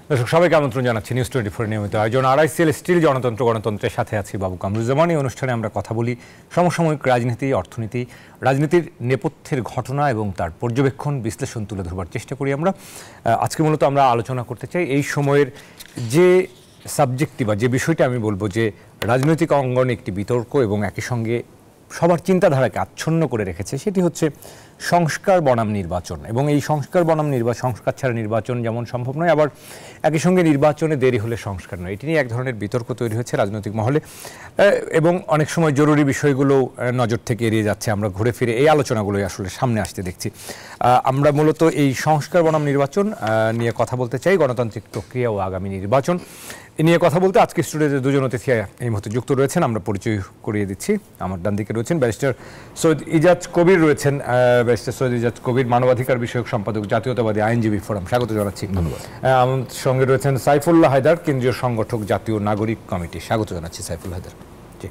দর্শক সবাইকে আমন্ত্রণ জানাচ্ছি নিউজ 24 নিয়মিত আয়োজন আড়াইসিএল স্টিল গণতন্ত্রের সাথে আছি বাবু কামরুজ্জামান। এই অনুষ্ঠানে আমরা কথা বলি সমসাময়িক রাজনীতি, অর্থনীতি, রাজনীতির নেপথ্যের ঘটনা এবং তার পর্যবেক্ষণ বিশ্লেষণ তুলে ধরবার চেষ্টা করি। আজকে মূলত আমরা আলোচনা করতে চাই এই সময়ের যে সাবজেক্টটি বা যে বিষয়টা আমি বলবো যে রাজনৈতিক অঙ্গনে একটি বিতর্ক এবং একই সঙ্গে সবার চিন্তাধারাকে আচ্ছন্ন করে রেখেছে, সেটি হচ্ছে সংস্কার বনাম নির্বাচন। এবং এই সংস্কার বনাম সংস্কার ছাড়া নির্বাচন যেমন সম্ভব নয়, আবার একই সঙ্গে নির্বাচনে দেরি হলে সংস্কার নয়। এটি নিয়ে এক ধরনের বিতর্ক তৈরি হয়েছে রাজনৈতিক মহলে এবং অনেক সময় জরুরি বিষয়গুলো নজর থেকে এড়িয়ে যাচ্ছে। আমরা ঘুরে ফিরে এই আলোচনাগুলোই আসলে সামনে আসতে দেখছি। আমরা মূলত এই সংস্কার বনাম নির্বাচন নিয়ে কথা বলতে চাই, গণতান্ত্রিক প্রক্রিয়া ও আগামী নির্বাচন এ নিয়ে কথা বলতে আজকে স্টুডিওতে দুজন অতিথি এই মুহূর্তে যুক্ত রয়েছেন। আমরা পরিচয় করিয়ে দিচ্ছি। আমার ডান দিকে রয়েছেন ব্যারিস্টার সৈয়দ ইজাজ কবির রয়েছেন। ব্যারিস্টার সৈয়দ ইজাজ কবির মানবাধিকার বিষয়ক সম্পাদক, জাতীয়তাবাদী আইনজীবী ফোরাম, স্বাগত জানাচ্ছি। ধন্যবাদ। আমার সঙ্গে রয়েছেন সাইফুল্লাহ হায়দার, কেন্দ্রীয় সংগঠক, জাতীয় নাগরিক কমিটি, স্বাগত জানাচ্ছি সাইফুল্লাহ হায়দার। জি,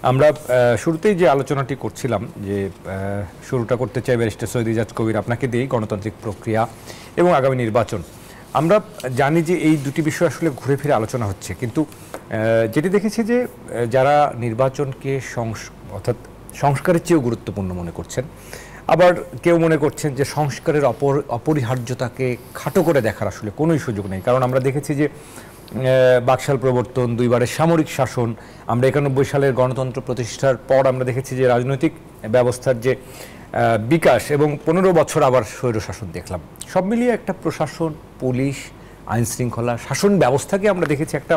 আমরা শুরুতেই যে আলোচনাটি করছিলাম, যে শুরুটা করতে চাই ব্যারিস্টার সৈয়দ ইজাজ কবির আপনাকে দিয়েই, গণতান্ত্রিক প্রক্রিয়া এবং আগামী নির্বাচন। আমরা জানি যে এই দুটি বিষয় আসলে ঘুরে ফিরে আলোচনা হচ্ছে, কিন্তু যেটি দেখেছি যে যারা নির্বাচনকে অর্থাৎ সংস্কারের চেয়েও গুরুত্বপূর্ণ মনে করছেন, আবার কেউ মনে করছেন যে সংস্কারের অপরিহার্যতাকে খাটো করে দেখার আসলে কোনোই সুযোগ নেই। কারণ আমরা দেখেছি যে বাকশাল প্রবর্তন, দুইবারের সামরিক শাসন, আমরা 91 সালের গণতন্ত্র প্রতিষ্ঠার পর আমরা দেখেছি যে রাজনৈতিক ব্যবস্থার যে বিকাশ এবং 15 বছর আবার স্বৈরশাসন দেখলাম। সব মিলিয়ে একটা প্রশাসন, পুলিশ, আইন শৃঙ্খলা, শাসন ব্যবস্থাকে আমরা দেখেছি একটা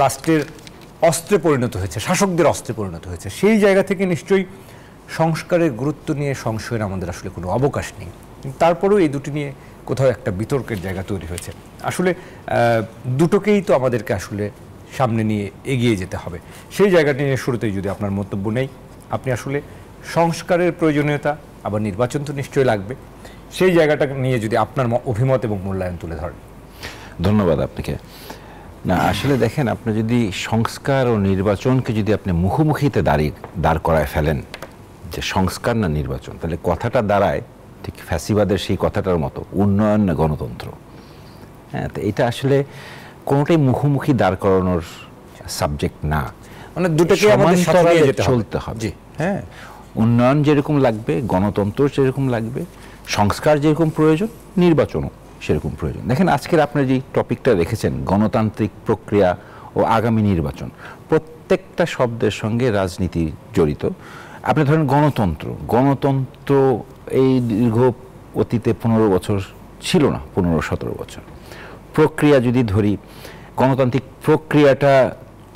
রাষ্ট্রের অস্ত্রে পরিণত হয়েছে, শাসকদের অস্ত্রে পরিণত হয়েছে। সেই জায়গা থেকে নিশ্চয়ই সংস্কারের গুরুত্ব নিয়ে সংশয়ের আমাদের আসলে কোনো অবকাশ নেই। তারপরেও এই দুটি নিয়ে কোথাও একটা বিতর্কের জায়গা তৈরি হয়েছে। আসলে দুটোকেই তো আমাদেরকে আসলে সামনে নিয়ে এগিয়ে যেতে হবে। সেই জায়গাটি নিয়ে শুরুতেই যদি আপনার মন্তব্য নেই, আপনি আসলে সংস্কারের প্রয়োজনীয়তা, আবার নির্বাচন তো নিশ্চয়ই লাগবে, সেই জায়গাটা নিয়ে যদি আপনার অভিমত এবং মূল্যায়ন তুলে ধরেন। ধন্যবাদ আপনাকে। না, আসলে দেখেন, আপনি যদি সংস্কার ও নির্বাচনকে যদি আপনি মুখোমুখিতে দাঁড় করায় ফেলেন যে সংস্কার না নির্বাচন, তাহলে কথাটা দাঁড়ায় ঠিক ফ্যাসিবাদের সেই কথাটার মতো, উন্নয়ন না গণতন্ত্র। হ্যাঁ, তো এটা আসলে কোনোটাই মুখোমুখি দাঁড় করানোর সাবজেক্ট না, মানে দুটোকে আমাদের সাথে চলতে হবে। হ্যাঁ, উন্নয়ন যেরকম লাগবে, গণতন্ত্র যেরকম লাগবে, সংস্কার যেরকম প্রয়োজন, নির্বাচনও সেরকম প্রয়োজন। দেখেন, আজকের আপনার যে টপিকটা রেখেছেন, গণতান্ত্রিক প্রক্রিয়া ও আগামী নির্বাচন, প্রত্যেকটা শব্দের সঙ্গে রাজনীতি জড়িত। আপনি ধরেন গণতন্ত্র এই দীর্ঘ অতীতে 15 বছর ছিল না, 15-17 বছর। প্রক্রিয়া যদি ধরি, গণতান্ত্রিক প্রক্রিয়াটা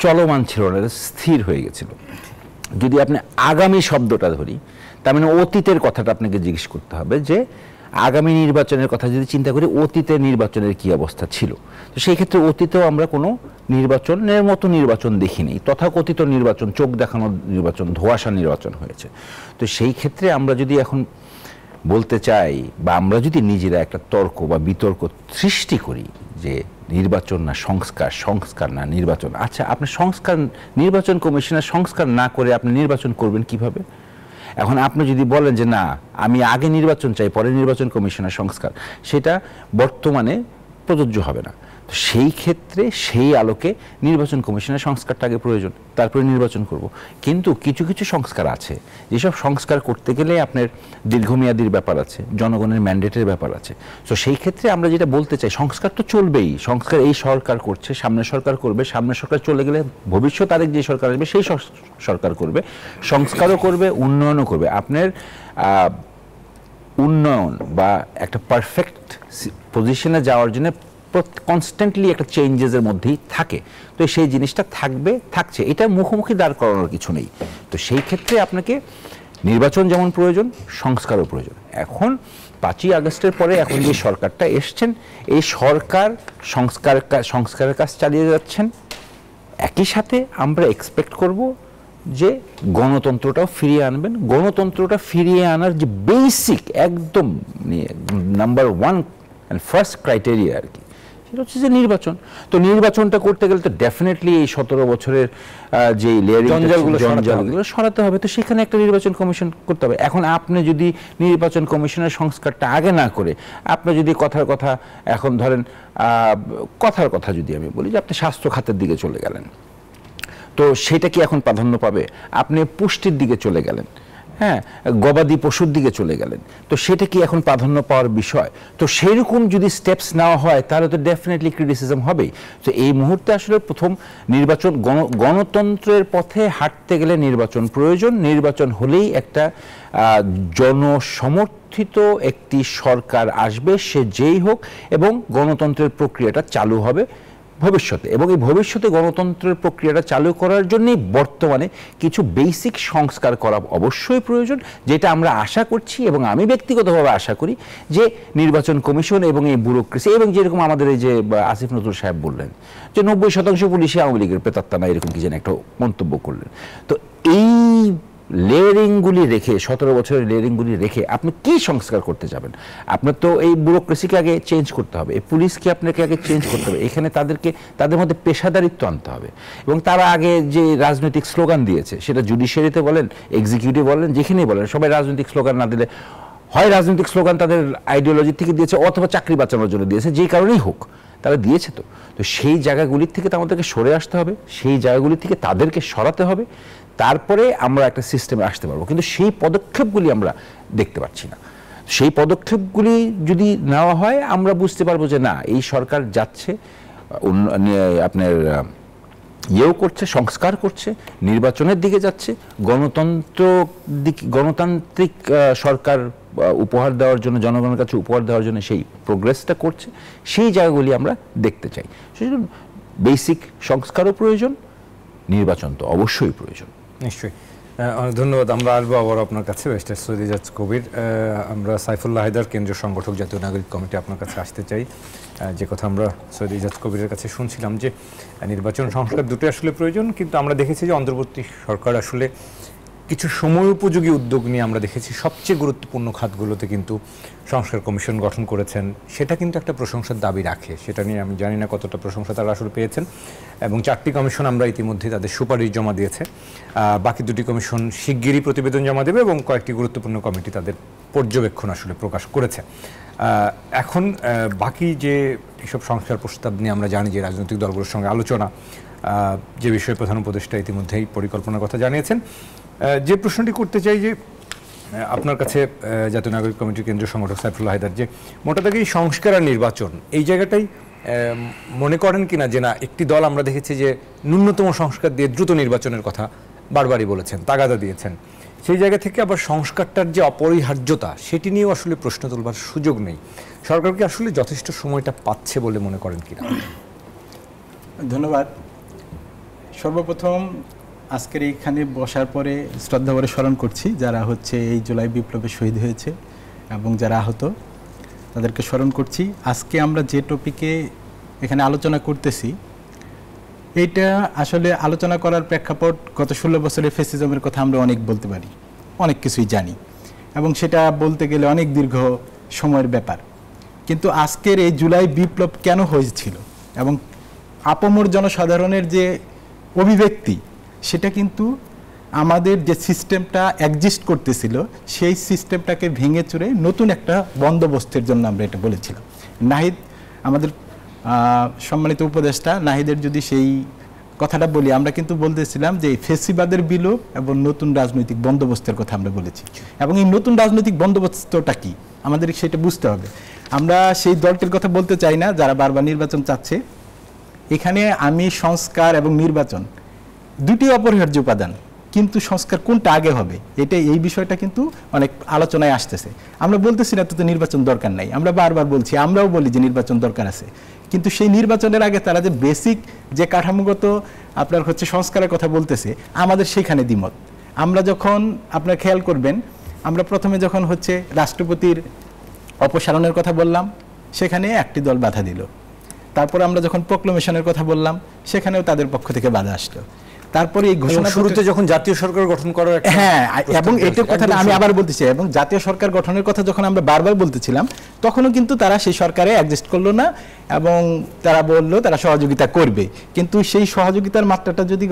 চলমান ছিল না, স্থির হয়ে গেছিল। যদি আপনি আগামী শব্দটা ধরি, তার মানে অতীতের কথাটা আপনাকে জিজ্ঞেস করতে হবে যে আগামী নির্বাচনের কথা যদি চিন্তা করি, অতীতে নির্বাচনের কি অবস্থা ছিল। তো সেই ক্ষেত্রে অতীতেও আমরা কোনো নির্বাচনের মতো নির্বাচন দেখিনি, তথাকথিত নির্বাচন, চোখ দেখানো নির্বাচন, ধোঁয়াশা নির্বাচন হয়েছে। তো সেই ক্ষেত্রে আমরা যদি এখন বলতে চাই, বা আমরা যদি নিজেরা একটা তর্ক বা বিতর্ক সৃষ্টি করি যে নির্বাচন না সংস্কার, সংস্কার না নির্বাচন, আচ্ছা, আপনি নির্বাচন কমিশনের সংস্কার না করে আপনি নির্বাচন করবেন কিভাবে? এখন আপনি যদি বলেন যে না, আমি আগে নির্বাচন চাই, পরে নির্বাচন কমিশনের সংস্কার, সেটা বর্তমানে প্রযোজ্য হবে না। তো সেই ক্ষেত্রে সেই আলোকে নির্বাচন কমিশনের সংস্কারটা আগে প্রয়োজন, তারপরে নির্বাচন করব। কিন্তু কিছু কিছু সংস্কার আছে, যেসব সংস্কার করতে গেলে আপনার দীর্ঘমেয়াদীর ব্যাপার আছে, জনগণের ম্যান্ডেটের ব্যাপার আছে। তো সেই ক্ষেত্রে আমরা যেটা বলতে চাই, সংস্কার তো চলবেই, সংস্কার এই সরকার করছে, সামনের সরকার করবে, সামনের সরকার চলে গেলে ভবিষ্যৎ আরেক যে সরকার আসবে সেই সরকার করবে, সংস্কারও করবে, উন্নয়নও করবে। আপনার উন্নয়ন বা একটা পারফেক্ট পজিশনে যাওয়ার জন্য কনস্ট্যান্টলি একটা চেঞ্জেসের মধ্যেই থাকে। তো সেই জিনিসটা থাকছে, এটা মুখোমুখি দাঁড় করানোর কিছু নেই। তো সেই ক্ষেত্রে আপনাকে নির্বাচন যেমন প্রয়োজন, সংস্কারও প্রয়োজন। এখন 5ই আগস্টের পরে এখন যে সরকারটা এসছেন, এই সরকার সংস্কারের কাজ চালিয়ে যাচ্ছেন। একই সাথে আমরা এক্সপেক্ট করব যে গণতন্ত্রটাও ফিরিয়ে আনবেন। গণতন্ত্রটা ফিরিয়ে আনার যে বেসিক, একদম নাম্বার 1 অ্যান্ড ফার্স্ট ক্রাইটেরিয়া আর কি, সেটা হচ্ছে যে নির্বাচন। তো নির্বাচনটা করতে গেলে তো ডেফিনেটলি এই 17 বছরের যে জঞ্জালগুলো সরাতে হবে। তো সেখানে একটা নির্বাচন কমিশন করতে হবে। এখন আপনি যদি নির্বাচন কমিশনের সংস্কারটা আগে না করে আপনি যদি কথার কথা এখন ধরেন কথার কথা যদি আমি বলি যে আপনি স্বাস্থ্য খাতের দিকে চলে গেলেন, তো সেটা কি এখন প্রাধান্য পাবে? আপনি পুষ্টির দিকে চলে গেলেন, হ্যাঁ, গবাদি পশুর দিকে চলে গেলেন, তো সেটা কি এখন প্রাধান্য পাওয়ার বিষয়? তো সেইরকম যদি স্টেপস নেওয়া হয় তাহলে তো ডেফিনেটলি ক্রিটিসিজম হবেই। তো এই মুহূর্তে আসলে প্রথম নির্বাচন, গণতন্ত্রের পথে হাঁটতে গেলে নির্বাচন প্রয়োজন। নির্বাচন হলেই একটা জনসমর্থিত একটি সরকার আসবে, সে যেই হোক, এবং গণতন্ত্রের প্রক্রিয়াটা চালু হবে ভবিষ্যতে। এবং এই ভবিষ্যতে গণতন্ত্রের প্রক্রিয়াটা চালু করার জন্যই বর্তমানে কিছু বেসিক সংস্কার করা অবশ্যই প্রয়োজন, যেটা আমরা আশা করছি এবং আমি ব্যক্তিগতভাবে আশা করি যে নির্বাচন কমিশন এবং এই ব্যুরোক্রেসি, এবং যেরকম আমাদের এই যে আসিফ নজরুল সাহেব বললেন যে 90% পুলিশই আওয়ামী লীগের প্রেতাত্মা না, এরকম কি যেন একটা মন্তব্য করলেন। তো এই লেয়ারিংগুলি রেখে, 17 বছরের লেয়ারিংগুলি রেখে আপনি কি সংস্কার করতে যাবেন? আপনার তো এই ব্যুরোক্রেসিকে আগে চেঞ্জ করতে হবে, এই পুলিশকে আপনাকে আগে চেঞ্জ করতে হবে, এখানে তাদের মধ্যে পেশাদারিত্ব আনতে হবে। এবং তারা আগে যে রাজনৈতিক স্লোগান দিয়েছে, সেটা জুডিশিয়ারিতে বলেন, এক্সিকিউটিভ বলেন, যেখানেই বলেন, সবাই রাজনৈতিক স্লোগান না দিলে, হয় রাজনৈতিক স্লোগান তাদের আইডিওলজি থেকে দিয়েছে অথবা চাকরি বাঁচানোর জন্য দিয়েছে, যেই কারণেই হোক তারা দিয়েছে। তো সেই জায়গাগুলির থেকে তো আমাদেরকে সরে আসতে হবে, সেই জায়গাগুলি থেকে তাদেরকে সরাতে হবে, তারপরে আমরা একটা সিস্টেমে আসতে পারবো। কিন্তু সেই পদক্ষেপগুলি আমরা দেখতে পাচ্ছি না। সেই পদক্ষেপগুলি যদি নেওয়া হয় আমরা বুঝতে পারবো যে না, এই সরকার যাচ্ছে আপনার ইয়েও করছে, সংস্কার করছে, নির্বাচনের দিকে যাচ্ছে, গণতান্ত্রিক সরকার উপহার দেওয়ার জন্য, জনগণের কাছে উপহার দেওয়ার জন্য সেই প্রোগ্রেসটা করছে। সেই জায়গাগুলি আমরা দেখতে চাই। সেজন্য বেসিক সংস্কারও প্রয়োজন, নির্বাচন তো অবশ্যই প্রয়োজন। নিশ্চয়ই, অনেক ধন্যবাদ। আমরা আসবো আবার আপনার কাছে। ব্যারিস্টার সৈয়দ ইজাজ কবির, আমরা সাইফুল্লাহ হায়দার, কেন্দ্রীয় সংগঠক, জাতীয় নাগরিক কমিটি, আপনার কাছে আসতে চাই। যে কথা আমরা সৈয়দ ইজাজ কবিরের কাছে শুনছিলাম যে নির্বাচন সংস্কার দুটোই আসলে প্রয়োজন, কিন্তু আমরা দেখেছি যে অন্তর্বর্তী সরকার আসলে কিছু সময় উপযোগী উদ্যোগ নিয়ে আমরা দেখেছি সবচেয়ে গুরুত্বপূর্ণ খাতগুলোতে কিন্তু সংস্কার কমিশন গঠন করেছেন। সেটা কিন্তু একটা প্রশংসার দাবি রাখে। সেটা নিয়ে আমি জানি না কতটা প্রশংসা তারা আসলে পেয়েছেন। এবং 4টি কমিশন আমরা ইতিমধ্যে তাদের সুপারিশ জমা দিয়েছে, বাকি 2টি কমিশন শিগগিরই প্রতিবেদন জমা দেবে, এবং কয়েকটি গুরুত্বপূর্ণ কমিটি তাদের পর্যবেক্ষণ আসলে প্রকাশ করেছে। এখন বাকি যে এসব সংস্কার প্রস্তাব নিয়ে আমরা জানি যে রাজনৈতিক দলগুলোর সঙ্গে আলোচনা, যে বিষয়ে প্রধান উপদেষ্টা ইতিমধ্যেই পরিকল্পনার কথা জানিয়েছেন। যে প্রশ্নটি করতে চাই যে আপনার কাছে জাতীয় নাগরিক কমিটির কেন্দ্রীয় সংগঠক সাইফুল্লাহ হায়দার, যে মোটা দাগে সংস্কার আর নির্বাচন এই জায়গাটাই মনে করেন কিনা যে না, একটি দল আমরা দেখেছি যে ন্যূনতম সংস্কার দিয়ে দ্রুত নির্বাচনের কথা বারবারই বলেছেন, তাগাদা দিয়েছেন, সেই জায়গা থেকে আবার সংস্কারটার যে অপরিহার্যতা সেটি নিয়েও আসলে প্রশ্ন তোলবার সুযোগ নেই। সরকার কি আসলে যথেষ্ট সময়টা পাচ্ছে বলে মনে করেন কিনা? ধন্যবাদ। সর্বপ্রথম আজকের এইখানে বসার পরে শ্রদ্ধা ভরে স্মরণ করছি যারা হচ্ছে এই জুলাই বিপ্লবে শহীদ হয়েছে এবং যারা আহত, তাদেরকে স্মরণ করছি। আজকে আমরা যে টপিকে এখানে আলোচনা করতেছি, এইটা আসলে আলোচনা করার প্রেক্ষাপট গত 16 বছরের ফ্যাসিজমের কথা আমরা অনেক বলতে পারি, অনেক কিছুই জানি, এবং সেটা বলতে গেলে অনেক দীর্ঘ সময়ের ব্যাপার। কিন্তু আজকের এই জুলাই বিপ্লব কেন হয়েছিল এবং আপামর জনসাধারণের যে অভিব্যক্তি, সেটা কিন্তু আমাদের যে সিস্টেমটা এক্সিস্ট করতেছিল সেই সিস্টেমটাকে ভেঙে চুরে নতুন একটা বন্দোবস্তের জন্য আমরা এটা বলেছিলাম। নাহিদ, আমাদের সম্মানিত উপদেষ্টা নাহিদের যদি সেই কথাটা বলি, আমরা কিন্তু বলতেছিলাম যে ফ্যাসিবাদের বিলোপ এবং নতুন রাজনৈতিক বন্দোবস্তের কথা আমরা বলেছি। এবং এই নতুন রাজনৈতিক বন্দোবস্তটা কি আমাদের সেটা বুঝতে হবে। আমরা সেই দলটির কথা বলতে চাই না যারা বারবার নির্বাচন চাচ্ছে। এখানে আমি সংস্কার এবং নির্বাচন দুটি অপরিহার্য উপাদান, কিন্তু সংস্কার কোনটা আগে হবে এই বিষয়টা কিন্তু অনেক আলোচনায় আসতেছে। আমরা বলতেছি না তো নির্বাচন দরকার নাই, আমরা বারবার বলছি, আমরাও বলি যে নির্বাচন দরকার আছে, কিন্তু সেই নির্বাচনের আগে তারা যে বেসিক যে কাঠামোগত আপনার হচ্ছে সংস্কারের কথা বলতেছে, আমাদের সেখানে দ্বিমত। আমরা যখন আপনার খেয়াল করবেন, আমরা প্রথমে যখন হচ্ছে রাষ্ট্রপতির অপসারণের কথা বললাম, সেখানে একটি দল বাধা দিল। তারপর আমরা যখন প্রক্লেমেশনের কথা বললাম, সেখানেও তাদের পক্ষ থেকে বাধা আসলো। তারপরে এই ঘোষণা শুরুতে যখন জাতীয় সরকার গঠন করার হ্যাঁ, এবং এটার কথা আমি আবার বলতেছি, এবং জাতীয় সরকার গঠনের কথা যখন আমরা বারবার বলতেছিলাম তখনও কিন্তু তারা সেই সরকারে অ্যাডজাস্ট করলো না, এবং তারা বললো তারা সহযোগিতা করবে, কিন্তু সেই সহযোগিতার মাত্রাটা যদি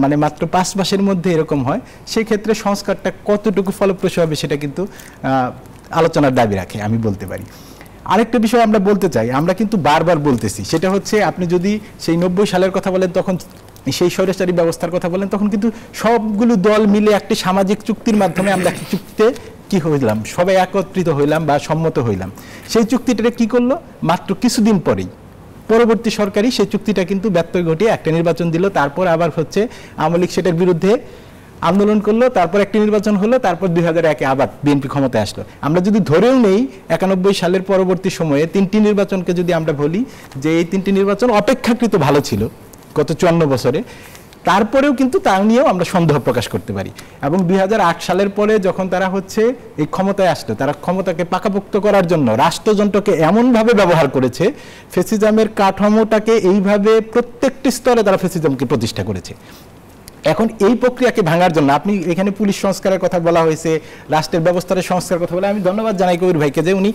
মানে মাত্র 5 মাসের মধ্যে এরকম হয়, সেই ক্ষেত্রে সংস্কারটা কতটুকু ফলপ্রসূ হবে সেটা কিন্তু আলোচনার দাবি রাখে, আমি বলতে পারি। আরেকটা বিষয় আমরা বলতে চাই, আমরা কিন্তু বারবার বলতেছি, সেটা হচ্ছে আপনি যদি সেই 90 সালের কথা বলেন, তখন সেই স্বৈরাচারী ব্যবস্থার কথা বলেন, তখন কিন্তু সবগুলো দল মিলে একটি সামাজিক চুক্তির মাধ্যমে আমরা একটি চুক্তিতে কি হইলাম, সবাই একত্রিত হইলাম বা সম্মত হইলাম। সেই চুক্তিটা কি করলো, মাত্র কিছুদিন পরেই পরবর্তী সরকারই সেই চুক্তিটা কিন্তু ব্যত্যয় ঘটিয়ে একটা নির্বাচন দিল, তারপর আবার হচ্ছে আওয়ামী লীগ সেটার বিরুদ্ধে আন্দোলন করলো, তারপর একটি নির্বাচন হলো, তারপর 2001-এ আবার বিএনপি ক্ষমতায় আসলো। আমরা যদি ধরেও নেই 91 সালের পরবর্তী সময়ে 3টি নির্বাচনকে যদি আমরা বলি যে এই 3টি নির্বাচন অপেক্ষাকৃত ভালো ছিল গত 54 বছরে, তারপরেও কিন্তু তা নিয়েও আমরা সন্দেহ প্রকাশ করতে পারি। এবং 2008 সালের পরে যখন তারা হচ্ছে এই ক্ষমতায় আসলো, তারা ক্ষমতাকে পাকাপোক্ত করার জন্য রাষ্ট্রযন্ত্রকে এমনভাবে ব্যবহার করেছে, ফ্যাসিজমের কাঠামোটাকে এইভাবে প্রত্যেকটি স্তরে তারা ফ্যাসিজমকে প্রতিষ্ঠা করেছে। এখন এই প্রক্রিয়াকে ভাঙার জন্য আপনি এখানে পুলিশ সংস্কারের কথা বলা হয়েছে, রাষ্ট্রের ব্যবস্থার সংস্কারের কথা বলে, আমি ধন্যবাদ জানাই কবির ভাইকে যে উনি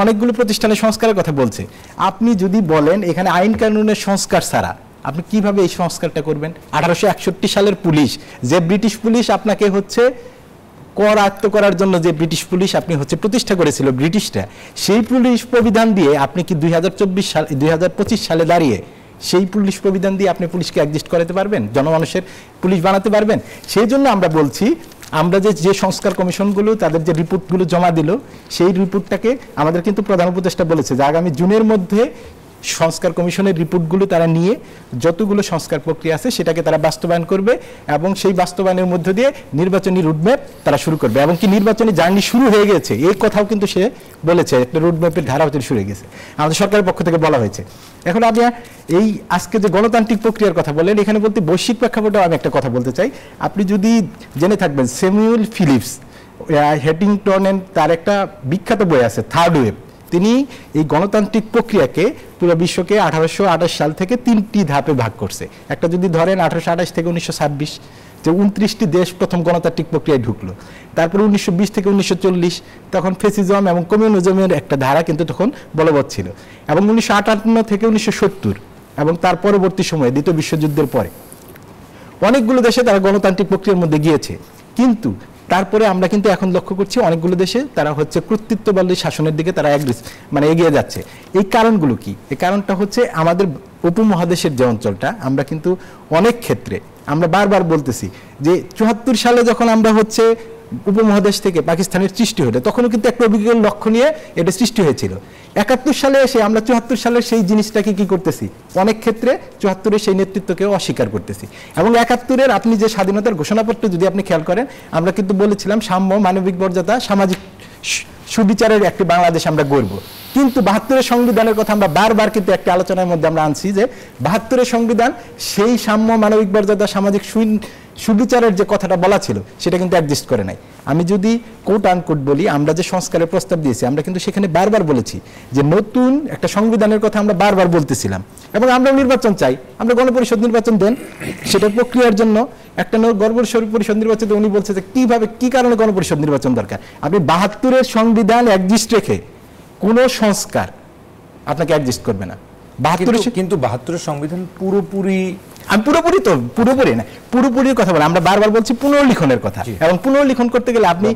অনেকগুলো প্রতিষ্ঠানের সংস্কারের কথা বলছে। আপনি যদি বলেন এখানে আইন কানুনের সংস্কার ছাড়া আপনি কিভাবে এই সংস্কারটা করবেন? 1861 সালের পুলিশ, যে ব্রিটিশ পুলিশ আপনাকে হচ্ছে কর আয়ত্ত করার জন্য যে ব্রিটিশ পুলিশ আপনি হচ্ছে প্রতিষ্ঠা করেছিল ব্রিটিশরা, সেই পুলিশ প্রবিধান দিয়ে আপনি কি 2025 সালে দাঁড়িয়ে সেই পুলিশ প্রবিধান দিয়ে আপনি পুলিশকে অ্যাডজাস্ট করাতে পারবেন, জনমানুষের পুলিশ বানাতে পারবেন? সেই জন্য আমরা বলছি, আমরা যে সংস্কার কমিশনগুলো তাদের যে রিপোর্টগুলো জমা দিল, সেই রিপোর্টটাকে আমাদের কিন্তু প্রধান উপদেষ্টা বলেছে যে আগামী জুনের মধ্যে সংস্কার কমিশনের রিপোর্টগুলো তারা নিয়ে যতগুলো সংস্কার প্রক্রিয়া আছে সেটাকে তারা বাস্তবায়ন করবে, এবং সেই বাস্তবায়নের মধ্য দিয়ে নির্বাচনী রুটম্যাপ তারা শুরু করবে। এবং কি নির্বাচনী জার্নি শুরু হয়ে গেছে এই কথাও কিন্তু সে বলেছে, একটা রুটম্যাপের ধারা শুরু হয়ে গেছে, আমাদের সরকারের পক্ষ থেকে বলা হয়েছে। এখন আপনি এই আজকে যে গণতান্ত্রিক প্রক্রিয়ার কথা বলেন, এখানে বলতে বৈশ্বিক প্রেক্ষাপটেও আমি একটা কথা বলতে চাই। আপনি যদি জেনে থাকবেন স্যামুয়েল ফিলিপস হেটিংটনের তার একটা বিখ্যাত বই আছে থার্ড ওয়েভ, তিনি এই গণতান্ত্রিক প্রক্রিয়াকে পুরো বিশ্বকে 1828 সাল থেকে 3টি ধাপে ভাগ করছে। একটা যদি ধরেন 1828 থেকে 1926, যে 29টি দেশ প্রথম গণতান্ত্রিক প্রক্রিয়ায় ঢুকলো। তারপরে 1920 থেকে 1940 তখন ফ্যাসিজম এবং কমিউনিজমের একটা ধারা কিন্তু তখন বলবৎ ছিল। এবং 1958 থেকে 1970 এবং তার পরবর্তী সময়ে দ্বিতীয় বিশ্বযুদ্ধের পরে অনেকগুলো দেশে তারা গণতান্ত্রিক প্রক্রিয়ার মধ্যে গিয়েছে, কিন্তু তারপরে আমরা কিন্তু এখন লক্ষ্য করছি অনেকগুলো দেশে তারা হচ্ছে কর্তৃত্ববাদী শাসনের দিকে তারা এগিয়ে যাচ্ছে। এই কারণগুলো কি? এই কারণটা হচ্ছে আমাদের উপমহাদেশের যে অঞ্চলটা, আমরা কিন্তু অনেক ক্ষেত্রে আমরা বারবার বলতেছি যে 74 সালে যখন আমরা হচ্ছে উপমহাদেশ থেকে পাকিস্তানের সৃষ্টি হলো, তখনও কিন্তু একটা অভিজ্ঞতার লক্ষ্য নিয়ে এটা সৃষ্টি হয়েছিল। 71 সালে এসে আমরা 74 সালের সেই জিনিসটাকে কি করতেছি, অনেক ক্ষেত্রে 74-এর সেই নেতৃত্বকেও অস্বীকার করতেছি। এবং 71-এর আপনি যে স্বাধীনতার ঘোষণাপত্র যদি আপনি খেয়াল করেন, আমরা কিন্তু বলেছিলাম সাম্য, মানবিক মর্যাদা, সামাজিক সুবিচারের একটি বাংলাদেশ আমরা গড়ব। কিন্তু 72-এর সংবিধানের কথা আমরা বারবার কিন্তু একটা আলোচনার মধ্যে আমরা আনছি যে 72-এর সংবিধান সেই সাম্য, মানবিক মর্যাদা, সামাজিক সুবিচারের যে কথাটা বলা ছিল সেটা কিন্তু অ্যাডজাস্ট করে নাই। আমি যদি কোট আনকোট বলি, আমরা যে সংস্কারের প্রস্তাব দিয়েছি আমরা কিন্তু সেখানে বারবার বলেছি যে নতুন একটা সংবিধানের কথা আমরা বারবার বলতেছিলাম, এবং আমরা নির্বাচন চাই, আমরা গণপরিষদ নির্বাচন দেন, সেটার প্রক্রিয়ার জন্য একটা গণপরিষদ নির্বাচন। উনি বলছে যে কিভাবে, কি কারণে গণপরিষদ নির্বাচন দরকার? আপনি 72-এর সংবিধান অ্যাডজাস্ট রেখে কোনো সংস্কার আপনাকে অ্যাডজাস্ট করবে না। 72-এর সংবিধান পুরোপুরি, আমি পুরোপুরি না, পুরোপুরির কথা বলে আমরা বারবার বলছি পুনর্লিখনের কথা। এবং পুনর্লিখন করতে গেলে আপনি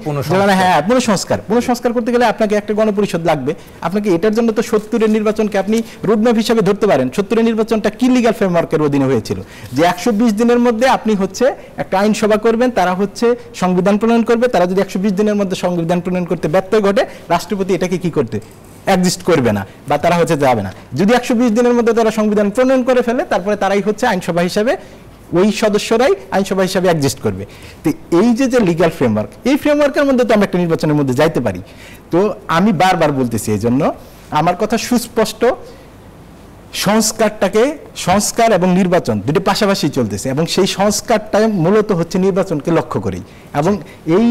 পুনঃসংস্কার করতে গেলে আপনাকে একটা গণপরিষদ লাগবে। আপনাকে এটার জন্য তো 70-এর নির্বাচনকে আপনি রোডম্যাপ হিসাবে ধরতে পারেন। 70-এর নির্বাচনটা কি লিগ্যাল ফ্রেমওয়ার্কের অধীনে হয়েছিল, যে 120 দিনের মধ্যে আপনি হচ্ছে একটা আইনসভা করবেন, তারা হচ্ছে সংবিধান প্রণয়ন করবে। তারা যদি 120 দিনের মধ্যে সংবিধান প্রণয়ন করতে ব্যত্যয় ঘটে, রাষ্ট্রপতি এটাকে কি করতে অ্যাডজাস্ট করবে না, বা তারা হচ্ছে যাবে না। যদি 120 দিনের মধ্যে তারা সংবিধান প্রণয়ন করে ফেলে, তারপরে তারাই হচ্ছে আইনসভা হিসাবে, ওই সদস্যরাই আইনসভা হিসাবে অ্যাডজাস্ট করবে। তো এই যে লিগ্যাল ফ্রেমওয়ার্ক, এই ফ্রেমওয়ার্কের মধ্যে তো আমরা একটা নির্বাচনের মধ্যে যাইতে পারি। তো আমি বারবার বলতেছি, এই জন্য আমার কথা সুস্পষ্ট, সংস্কার এবং নির্বাচন দুটো পাশাপাশি চলতেছে, এবং সেই সংস্কারটা মূলত হচ্ছে নির্বাচনকে লক্ষ্য করেই। এবং এই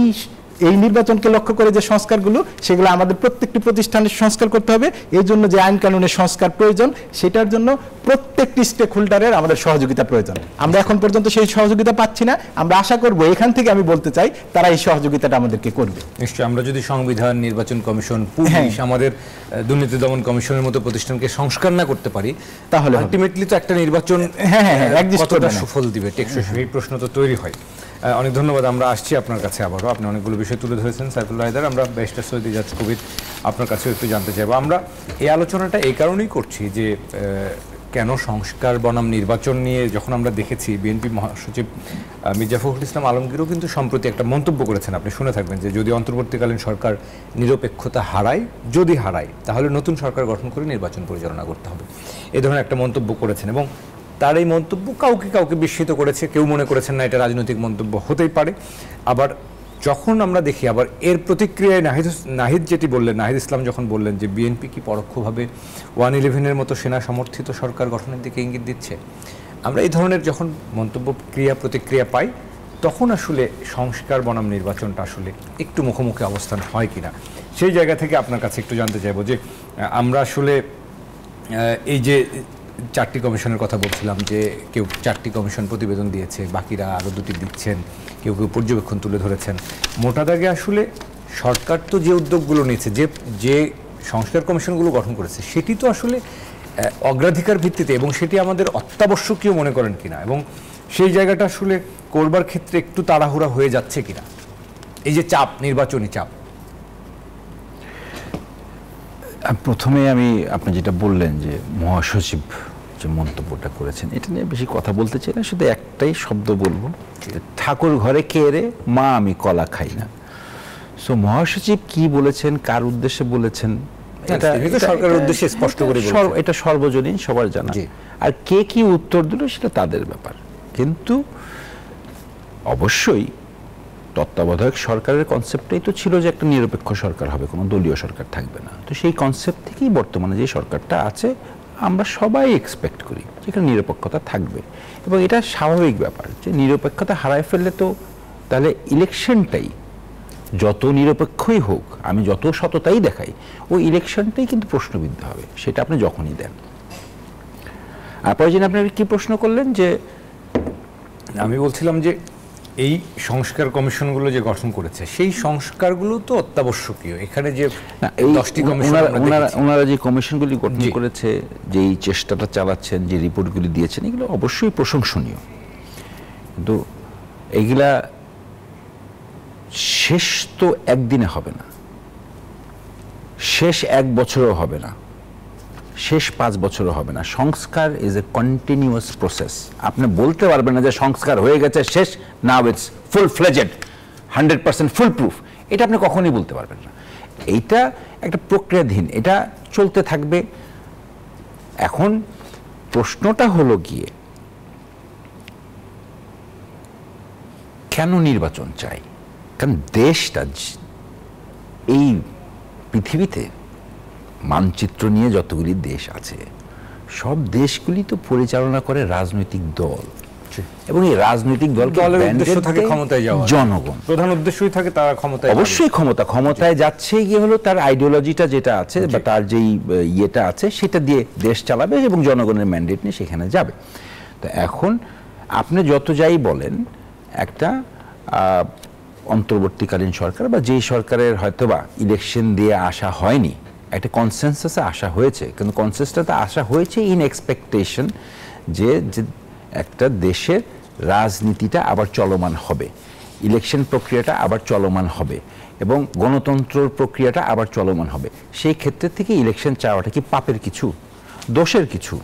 এই নির্বাচনকে লক্ষ্য করে যে সংস্কারগুলো, সেগুলো আমাদের প্রত্যেকটি প্রতিষ্ঠানের সংস্কার করতে হবে। এই জন্য যে আইন কানুনের সংস্কার প্রয়োজন, সেটার জন্য প্রত্যেকটি স্টেক হোল্ডারের আমাদের সহযোগিতা প্রয়োজন। আমরা এখন পর্যন্ত সেই সহযোগিতা পাচ্ছি না। আমরা আশা করব, এখান থেকে আমি বলতে চাই, তারা এই সহযোগিতাটা আমাদেরকে করবে। নিশ্চয়ই আমরা যদি সংবিধান, নির্বাচন কমিশন, পুলিশ, আমাদের দুর্নীতি দমন কমিশনের মতো প্রতিষ্ঠানকে সংস্কার না করতে পারি, তাহলে আলটিমেটলি তো একটা নির্বাচন কতটা সুফল দিবে, টেকসই, সেই প্রশ্ন তো তৈরি হয়। অনেক ধন্যবাদ। আমরা আসছি আপনার কাছে আবারও। আপনি অনেকগুলো বিষয় তুলে ধরেছেন সাইফুল্লাহ হায়দার। আমরা ব্যারিস্টার সৈয়দ ইজাজ কবির আপনার কাছেও একটু জানতে চাইবো। আমরা এই আলোচনাটা এই কারণেই করছি যে কেন সংস্কার বনাম নির্বাচন নিয়ে যখন আমরা দেখেছি, বিএনপি মহাসচিব মির্জা ফখরুল ইসলাম আলমগীরও কিন্তু সম্প্রতি একটা মন্তব্য করেছেন, আপনি শুনে থাকবেন, যে যদি অন্তর্বর্তীকালীন সরকার নিরপেক্ষতা হারায়, যদি হারায়, তাহলে নতুন সরকার গঠন করে নির্বাচন পরিচালনা করতে হবে, এই ধরনের একটা মন্তব্য করেছেন। এবং তার এই মন্তব্য কাউকে কাউকে বিস্মিত করেছে। কেউ মনে করেছেন না এটা রাজনৈতিক মন্তব্য হতেই পারে। আবার যখন আমরা দেখি, আবার এর প্রতিক্রিয়ায় নাহিদ যেটি বললেন, নাহিদ ইসলাম যখন বললেন যে বিএনপি কি পরোক্ষভাবে 111-এর মতো সেনা সমর্থিত সরকার গঠনের দিকে ইঙ্গিত দিচ্ছে, আমরা এই ধরনের যখন মন্তব্য, প্রতিক্রিয়া পাই, তখন আসলে সংস্কার বনাম নির্বাচনটা আসলে একটু মুখোমুখি অবস্থান হয় কিনা, সেই জায়গা থেকে আপনার কাছে একটু জানতে চাইবো যে আমরা আসলে এই যে 4টি কমিশনের কথা বলছিলাম, যে কেউ 4টি কমিশন প্রতিবেদন দিয়েছে, বাকিরা আরও 2টি দিচ্ছেন, কেউ কেউ পর্যবেক্ষণ তুলে ধরেছেন। মোটা দাগে আসলে সরকার তো যে উদ্যোগগুলো নিয়েছে, যে সংস্কার কমিশনগুলো গঠন করেছে, সেটি তো আসলে অগ্রাধিকার ভিত্তিতে, এবং সেটি আমাদের অত্যাবশ্যকীয় মনে করেন কিনা, এবং সেই জায়গাটা আসলে করবার ক্ষেত্রে একটু তাড়াহুড়া হয়ে যাচ্ছে কিনা, এই যে চাপ, নির্বাচনী চাপ। প্রথমে আপনি যেটা বললেন যে মহাসচিব যে মন্তব্যটা করেছেন, এটা নিয়ে বেশি কথা বলতে চাই না, শুধু একটাই শব্দ বলবো, ঠাকুর ঘরে কে রে মা, আমি কলা খাই না। সো মহাসচিব কি বলেছেন, কার উদ্দেশ্যে বলেছেন, এটা সরকারের উদ্দেশ্যে স্পষ্ট করে বলেছেন, এটা সর্বজনীন, সবার জানা। আর কে কি উত্তর দিল সেটা তাদের ব্যাপার। কিন্তু অবশ্যই তত্ত্বাবধায়ক সরকারের কনসেপ্টটাই তো ছিল যে একটা নিরপেক্ষ সরকার হবে, কোনো দলীয় সরকার থাকবে না। তো সেই কনসেপ্ট থেকেই বর্তমানে যে সরকারটা আছে, আমরা সবাই এক্সপেক্ট করি যেখানে নিরপেক্ষতা থাকবে, এবং এটা স্বাভাবিক ব্যাপার যে নিরপেক্ষতা হারায় ফেললে তো তাহলে ইলেকশনটাই যত নিরপেক্ষই হোক, আমি যত সততাই দেখাই, ওই ইলেকশনটাই কিন্তু প্রশ্নবিদ্ধ হবে, সেটা আপনি যখনই দেন। তারপরে যিনি আপনি কি প্রশ্ন করলেন, যে আমি বলছিলাম যে এই সংস্কার কমিশনগুলো যে গঠন করেছে, সেই সংস্কারগুলো তো অত্যাবশ্যকীয়। এখানে যে 10টি কমিশন, ওনারা যে কমিশনগুলি গঠন করেছে, যেই চেষ্টাটা চালাচ্ছেন, যে রিপোর্টগুলি দিয়েছেন, এগুলো অবশ্যই প্রশংসনীয়। কিন্তু এগুলা শেষ তো একদিনে হবে না, শেষ 1 বছরও হবে না, শেষ 5 বছরও হবে না। সংস্কার ইজ এ কন্টিনিউয়াস প্রসেস। আপনি বলতে পারবেন না যে সংস্কার হয়ে গেছে, শেষ, now it's full fledged, 100% full proof, এটা আপনি কখনোই বলতে পারবেন না। এইটা একটা প্রক্রিয়াধীন, এটা চলতে থাকবে। এখন প্রশ্নটা হলো গিয়ে, কেন নির্বাচন চাই? কারণ দেশটা, এই পৃথিবীতে মানচিত্র নিয়ে যতগুলি দেশ আছে, সব দেশগুলি তো পরিচালনা করে রাজনৈতিক দল, এবং এই রাজনৈতিক দলকে ক্ষমতায় যাওয়া, জনগণ প্রধান উদ্দেশ্যই থাকে তারা ক্ষমতায়, অবশ্যই ক্ষমতায় যাচ্ছে গিয়ে হলো তার আইডিওলজিটা যেটা আছে, বা তার যেই ইয়েটা আছে, সেটা দিয়ে দেশ চালাবে এবং জনগণের ম্যান্ডেট নিয়ে সেখানে যাবে। তো এখন আপনি যত যাই বলেন, একটা অন্তর্বর্তীকালীন সরকার বা যেই সরকারের হয়তোবা ইলেকশন দিয়ে আসা হয়নি, একটা কনসেনসাসে আসা হয়েছে, কিন্তু কনসেন্সাসে আসা হয়েছে ইন এক্সপেকটেশন যে একটা দেশের রাজনীতিটা আবার চলমান হবে, ইলেকশন প্রক্রিয়াটা আবার চলমান হবে, এবং গণতন্ত্রের প্রক্রিয়াটা আবার চলমান হবে। সেই ক্ষেত্রে থেকে ইলেকশন চাওয়াটা কি পাপের কিছু, দোষের কিছু?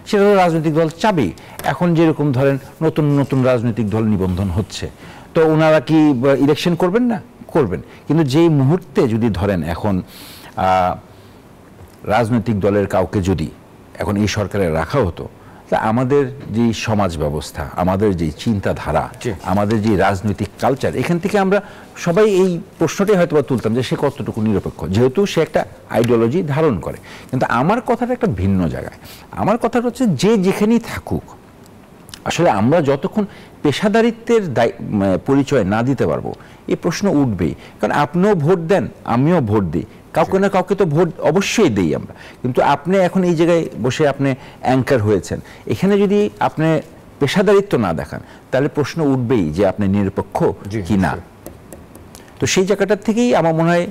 সেটা তো রাজনৈতিক দল চাবেই। এখন যেরকম ধরেন নতুন নতুন রাজনৈতিক দল নিবন্ধন হচ্ছে, তো ওনারা কি ইলেকশন করবেন না? করবেন। কিন্তু যেই মুহূর্তে যদি ধরেন এখন রাজনৈতিক দলের কাউকে যদি এখন এই সরকারে রাখা হতো, তা আমাদের যে সমাজ ব্যবস্থা, আমাদের যে চিন্তাধারা, আমাদের যে রাজনৈতিক কালচার, এখান থেকে আমরা সবাই এই প্রশ্নটাই হয়তো তুলতাম যে সে কতটুকু নিরপেক্ষ, যেহেতু সে একটা আইডিওলজি ধারণ করে। কিন্তু আমার কথাটা একটা ভিন্ন জায়গায়। আমার কথাটা হচ্ছে যে যেখানেই থাকুক, আসলে আমরা যতক্ষণ পেশাদারিত্বের পরিচয় না দিতে পারবো এই প্রশ্ন উঠবেই। কারণ আপনিও ভোট দেন, আমিও ভোট দিই, কাউকে না কাউকে তো ভোট অবশ্যই দিই আমরা। কিন্তু আপনি এখন এই জায়গায় বসে আপনি অ্যাঙ্কার হয়েছেন, এখানে যদি আপনি পেশাদারিত্ব না দেখান তাহলে প্রশ্ন উঠবেই যে আপনি নিরপেক্ষ কি না। তো সেই জায়গাটার থেকেই আমার মনে হয়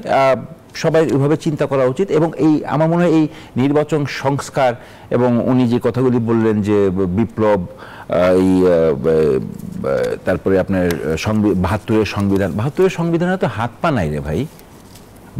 সবাই এভাবে চিন্তা করা উচিত। এবং এই আমার মনে হয় এই নির্বাচন সংস্কার এবং উনি যে কথাগুলি বললেন যে বিপ্লব, এই তারপরে আপনার ৭২-এর সংবিধানে তো হাত পা নাই রে ভাই।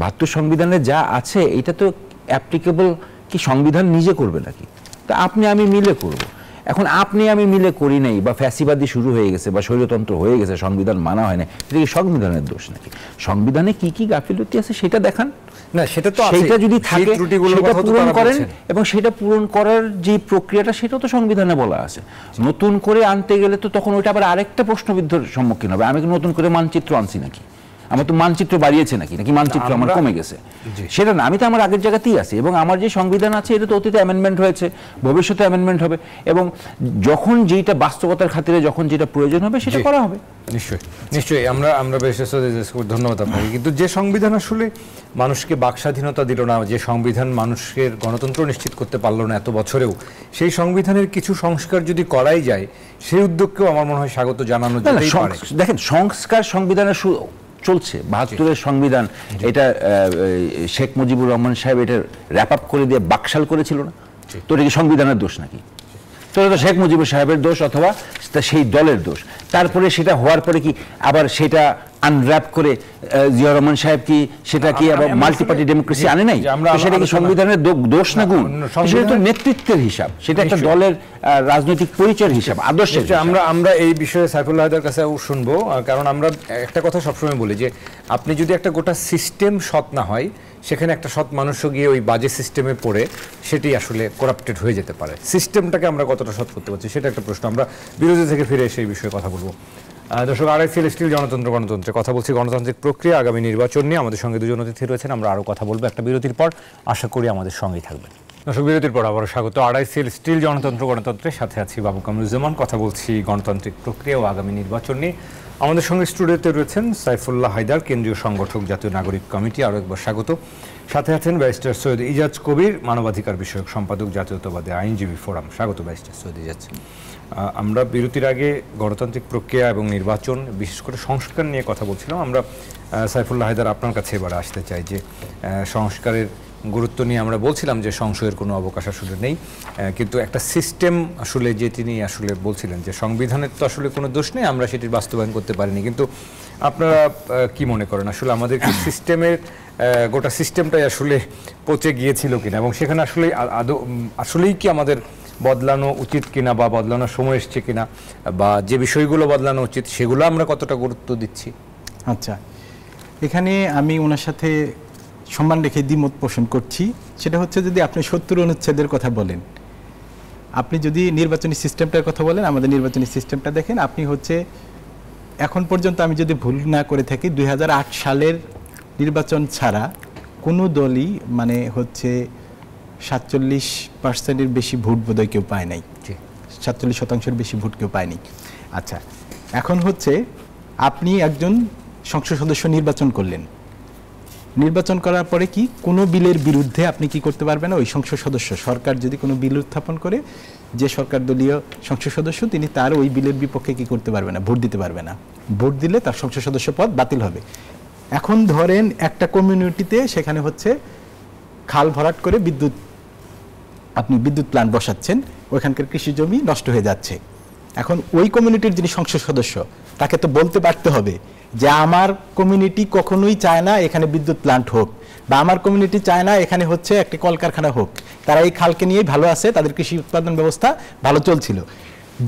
৭২ সংবিধানে যা আছে এটা তো অ্যাপ্লিকেবল কি সংবিধান নিজে করবে নাকি? তা আপনি আমি মিলে করব। এখন আপনি আমি মিলে করি নাই বা ফ্যাসিবাদী শুরু হয়ে গেছে বা স্বৈরতন্ত্র হয়ে গেছে, সংবিধান মানা হয় না, এটা কি সংবিধানের দোষ নাকি? সংবিধানে কি কি গাফিলতি আছে সেটা দেখান না, সেটা তো সেটা যদি থাকে সেটা পূরণ করেন, এবং সেটা পূরণ করার যে প্রক্রিয়াটা সেটাও তো সংবিধানে বলা আছে। নতুন করে আনতে গেলে তো তখন ওইটা আবার আরেকটা প্রশ্নবিদ্ধর সম্মুখীন হবে। আমি কি নতুন করে মানচিত্র আনছি নাকি? আমার তো মানচিত্র বাড়িয়েছে নাকি মানচিত্র আমার কমে গেছে? সেটা না, আমি তো আমার আগের জায়গাতেই আছি এবং আমার যে সংবিধান আছে এটা তো অতীতে অ্যামেন্ডমেন্ট হয়েছে, ভবিষ্যতে অ্যামেন্ডমেন্ট হবে, এবং যখন যেটা বাস্তবতার খাতিরে যখন যেটা প্রয়োজন হবে সেটা করা হবে। নিশ্চয়ই নিশ্চয়ই, আমরা বেশ ধন্যবাদ আপনাকে। কিন্তু যে সংবিধান আসলে মানুষকে বাকস্বাধীনতা দিল না, যে সংবিধান মানুষের গণতন্ত্র নিশ্চিত করতে পারলো না এত বছরেও, সেই সংবিধানের কিছু সংস্কার যদি করাই যায় সেই উদ্যোগকেও আমার মনে হয় স্বাগত জানানো যেতেই পারে। দেখেন, সংস্কার সংবিধানের চলছে, ৭২-এর সংবিধান, এটা শেখ মুজিবুর রহমান সাহেব এটা র্যাপ আপ করে দিয়ে বাকশাল করেছিল না? তো এটা কি সংবিধানের দোষ নাকি? তো এটা শেখ মুজিবুর সাহেবের দোষ অথবা সেই দলের দোষ। তারপরে সেটা হওয়ার পরে কি আবার সেটা আনর্যাপ করে জিয়া রহমান সাহেব কি সেটা কি আবার মাল্টি পার্টি ডেমোক্রেসি আনে নাই? সেটা কি সংবিধানের দোষ না গুণ? সেটা তো নেতৃত্বের হিসাব, সেটা একটা দলের রাজনৈতিক পরিচয়ের হিসাব, আদর্শের। আমরা এই বিষয়ে সাইফুল্লাহ হায়দার কাছে শুনবো, কারণ আমরা একটা কথা সবসময় বলি যে আপনি যদি একটা গোটা সিস্টেম সৎ না হয়, সেখানে একটা সৎ মানুষও গিয়ে ওই বাজে সিস্টেমে পড়ে সেটি আসলে করাপ্টেড হয়ে যেতে পারে। সিস্টেমটাকে আমরা কতটা সৎ করতে পারছি সেটা একটা প্রশ্ন। আমরা বিরোধী থেকে ফিরে এসে এই বিষয়ে কথা বলবো। দর্শক, আড়াইসিএল স্টিল গণতন্ত্রে কথা বলছি গণতান্ত্রিক প্রক্রিয়া, আগামী নির্বাচন নিয়ে। আমাদের সঙ্গে দুজন অতিথি রয়েছেন, আমরা আরও কথা বলবো একটা বিরতির পর। আশা করি আমাদের সঙ্গেই থাকবেন। দর্শক, বিরতির পর আবারও স্বাগত আড়াইসিএল স্টিল গণতন্ত্রের সাথে আছি বাবু কামরুজ্জামান। কথা বলছি গণতান্ত্রিক প্রক্রিয়া ও আগামী নির্বাচন নিয়ে। আমাদের সঙ্গে স্টুডিওতে রয়েছেন সাইফুল্লাহ হায়দার, কেন্দ্রীয় সংগঠক, জাতীয় নাগরিক কমিটি, আরও একবার স্বাগত। সাথে আছেন ব্যারিস্টার সৈয়দ ইজাজ কবির, মানবাধিকার বিষয়ক সম্পাদক, জাতীয়তাবাদী আইনজীবী ফোরাম। স্বাগত ব্যারিস্টার সৈয়দ ইজাজ। আমরা বিরতির আগে গণতান্ত্রিক প্রক্রিয়া এবং নির্বাচন, বিশেষ করে সংস্কার নিয়ে কথা বলছিলাম। আমরা সাইফুল্লাহ হায়দার আপনার কাছে এবার আসতে চাই যে সংস্কারের গুরুত্ব নিয়ে আমরা বলছিলাম যে সংশয়ের কোনো অবকাশ আসলে নেই, কিন্তু একটা সিস্টেম আসলে যে তিনি আসলে বলছিলেন যে সংবিধানের তো আসলে কোনো দোষ নেই, আমরা সেটির বাস্তবায়ন করতে পারিনি। কিন্তু আপনারা কি মনে করেন আসলে আমাদের কি সিস্টেমের গোটা সিস্টেমটাই আসলে পচে গিয়েছিল কিনা, এবং সেখানে আসলে আসলেই কি আমাদের বদলানো উচিত কিনা বা বদলানোর সময় এসছে কিনা, বা যে বিষয়গুলো বদলানো উচিত সেগুলো আমরা কতটা গুরুত্ব দিচ্ছি? আচ্ছা, এখানে আমি ওনার সাথে সম্মান রেখে দ্বিমত পোষণ করছি। সেটা হচ্ছে, যদি আপনি ৭০ অনুচ্ছেদের কথা বলেন, আপনি যদি নির্বাচনী সিস্টেমটার কথা বলেন, আমাদের নির্বাচনী সিস্টেমটা দেখেন, আপনি হচ্ছে এখন পর্যন্ত আমি যদি ভুল না করে থাকি ২০০৮ সালের নির্বাচন ছাড়া কোনো দলই মানে হচ্ছে ৪৭%-এর বেশি ভোট বোধহয় কেউ পায় নাই, ৪৭% বেশি ভোট কেউ পায়নি। আচ্ছা, এখন হচ্ছে আপনি একজন সংসদ সদস্য নির্বাচন করলেন, নির্বাচন করার পরে কি কোনো বিলের বিরুদ্ধে আপনি কি করতে পারবেন না? ওই সংসদ সদস্য, সরকার যদি কোনো বিল উত্থাপন করে, যে সরকার দলীয় সংসদ সদস্য তিনি তার ওই বিলের বিপক্ষে কি করতে পারবে না? ভোট দিতে পারবে না। ভোট দিলে তার সংসদ সদস্য পদ বাতিল হবে। এখন ধরেন একটা কমিউনিটিতে সেখানে হচ্ছে খাল ভরাট করে আপনি বিদ্যুৎ প্ল্যান্ট বসাচ্ছেন, ওইখানকার কৃষি জমি নষ্ট হয়ে যাচ্ছে। এখন ওই কমিউনিটির যিনি সংসদ সদস্য তাকে তো বলতে পারতে হবে যে আমার কমিউনিটি কখনোই চায় না এখানে বিদ্যুৎ প্ল্যান্ট হোক, বা আমার কমিউনিটি চায় না এখানে হচ্ছে একটি কলকারখানা হোক, তারা এই খালকে নিয়েই ভালো আছে, তাদের কৃষি উৎপাদন ব্যবস্থা ভালো চলছিল।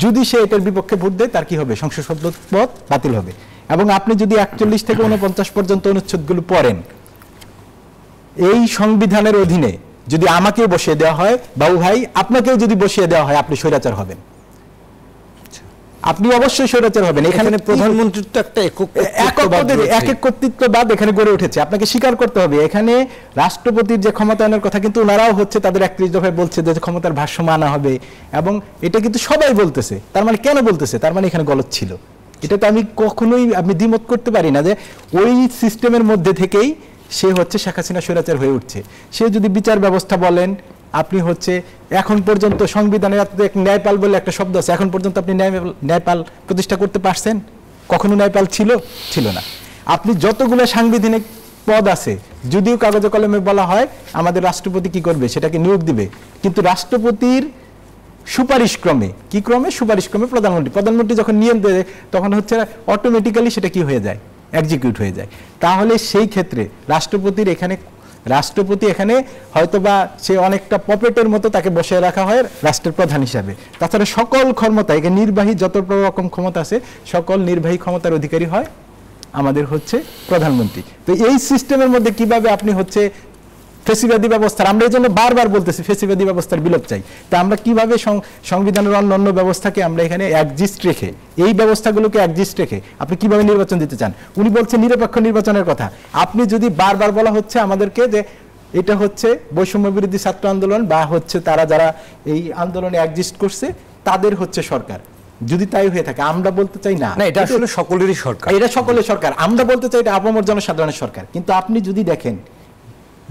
যদি সে এটার বিপক্ষে ভোট দেয় তার কি হবে? সংসদ সদস্য পদ বাতিল হবে। এবং আপনি যদি ৪১ থেকে ৪৯ পর্যন্ত অনুচ্ছেদগুলো পড়েন, এই সংবিধানের অধীনে যদি আমাকে বসিয়ে দেওয়া হয়, বাবু ভাই আপনাকেও যদি বসিয়ে দেওয়া হয়, আপনি স্বৈরাচার হবেন। আপনি অবশ্যই স্বৈরাচার হবেন। এখানে প্রধানমন্ত্রীর তো একটা একক কর্তৃত্ববাদ এখানে গড়ে উঠেছে, আপনাকে স্বীকার করতে হবে। এখানে রাষ্ট্রপতির যে ক্ষমতায়নের কথা কিন্তু ওনারাও হচ্ছে তাদের 31 দফায় বলছে যে ক্ষমতার ভারসাম্য আনা হবে, এবং এটা কিন্তু সবাই বলতেছে। তার মানে কেন বলতেছে? তার মানে এখানে গলত ছিল। এটা তো আমি কখনোই দ্বিমত করতে পারি না যে ওই সিস্টেমের মধ্যে থেকেই সে হচ্ছে শেখ হাসিনা স্বৈরাচার হয়ে উঠছে। সে যদি বিচার ব্যবস্থা বলেন, আপনি হচ্ছে এখন পর্যন্ত সংবিধানের ন্যায়পাল বলে একটা শব্দ আছে, এখন পর্যন্ত আপনি ন্যায়পাল প্রতিষ্ঠা করতে পারছেন? কখনো ন্যায়পাল ছিল না। আপনি যতগুলো সাংবিধানিক পদ আছে, যদিও কাগজে কলমে বলা হয় আমাদের রাষ্ট্রপতি কি করবে, সেটাকে নিয়োগ দিবে, কিন্তু রাষ্ট্রপতির সুপারিশ ক্রমে প্রধানমন্ত্রী যখন নিয়োগ দেয় তখন হচ্ছে অটোমেটিক্যালি সেটা কি হয়ে যায়, এক্সিকিউট হয়ে যায়। তাহলে সেই ক্ষেত্রে রাষ্ট্রপতি এখানে হয়তোবা সে অনেকটা পপেটের মতো তাকে বসে রাখা হয় রাষ্ট্রের প্রধান হিসাবে। তাছাড়া সকল ক্ষমতা, এখানে নির্বাহী যত রকম ক্ষমতা আছে সকল নির্বাহী ক্ষমতার অধিকারী হয় আমাদের হচ্ছে প্রধানমন্ত্রী। তো এই সিস্টেমের মধ্যে কিভাবে আপনি হচ্ছে ফেসিবাদী ব্যবস্থা, আমরা এই জন্য বারবার বলতেছি ফেসিবাদী ব্যবস্থার বিলোপ চাই। তা আমরা কিভাবে সংবিধানের অন্যান্য ব্যবস্থাকে আমরা এখানে একজিস্ট রেখে, এই ব্যবস্থাগুলোকে একজিস্ট রেখে আপনি কিভাবে নির্বাচন দিতে চান? উনি বলছেন নিরপেক্ষ নির্বাচনের কথা। আপনি যদি বারবার বলা হচ্ছে আমাদেরকে যে এটা হচ্ছে বৈষম্য বিরোধী ছাত্র আন্দোলন বা হচ্ছে তারা যারা এই আন্দোলনে একজিস্ট করছে তাদের হচ্ছে সরকার, যদি তাই হয়ে থাকে, আমরা বলতে চাই না এটা আসলে সকলেরই সরকার, এটা সকলের সরকার। আমরা বলতে চাই এটা আপামর জনসাধারণের সরকার। কিন্তু আপনি যদি দেখেন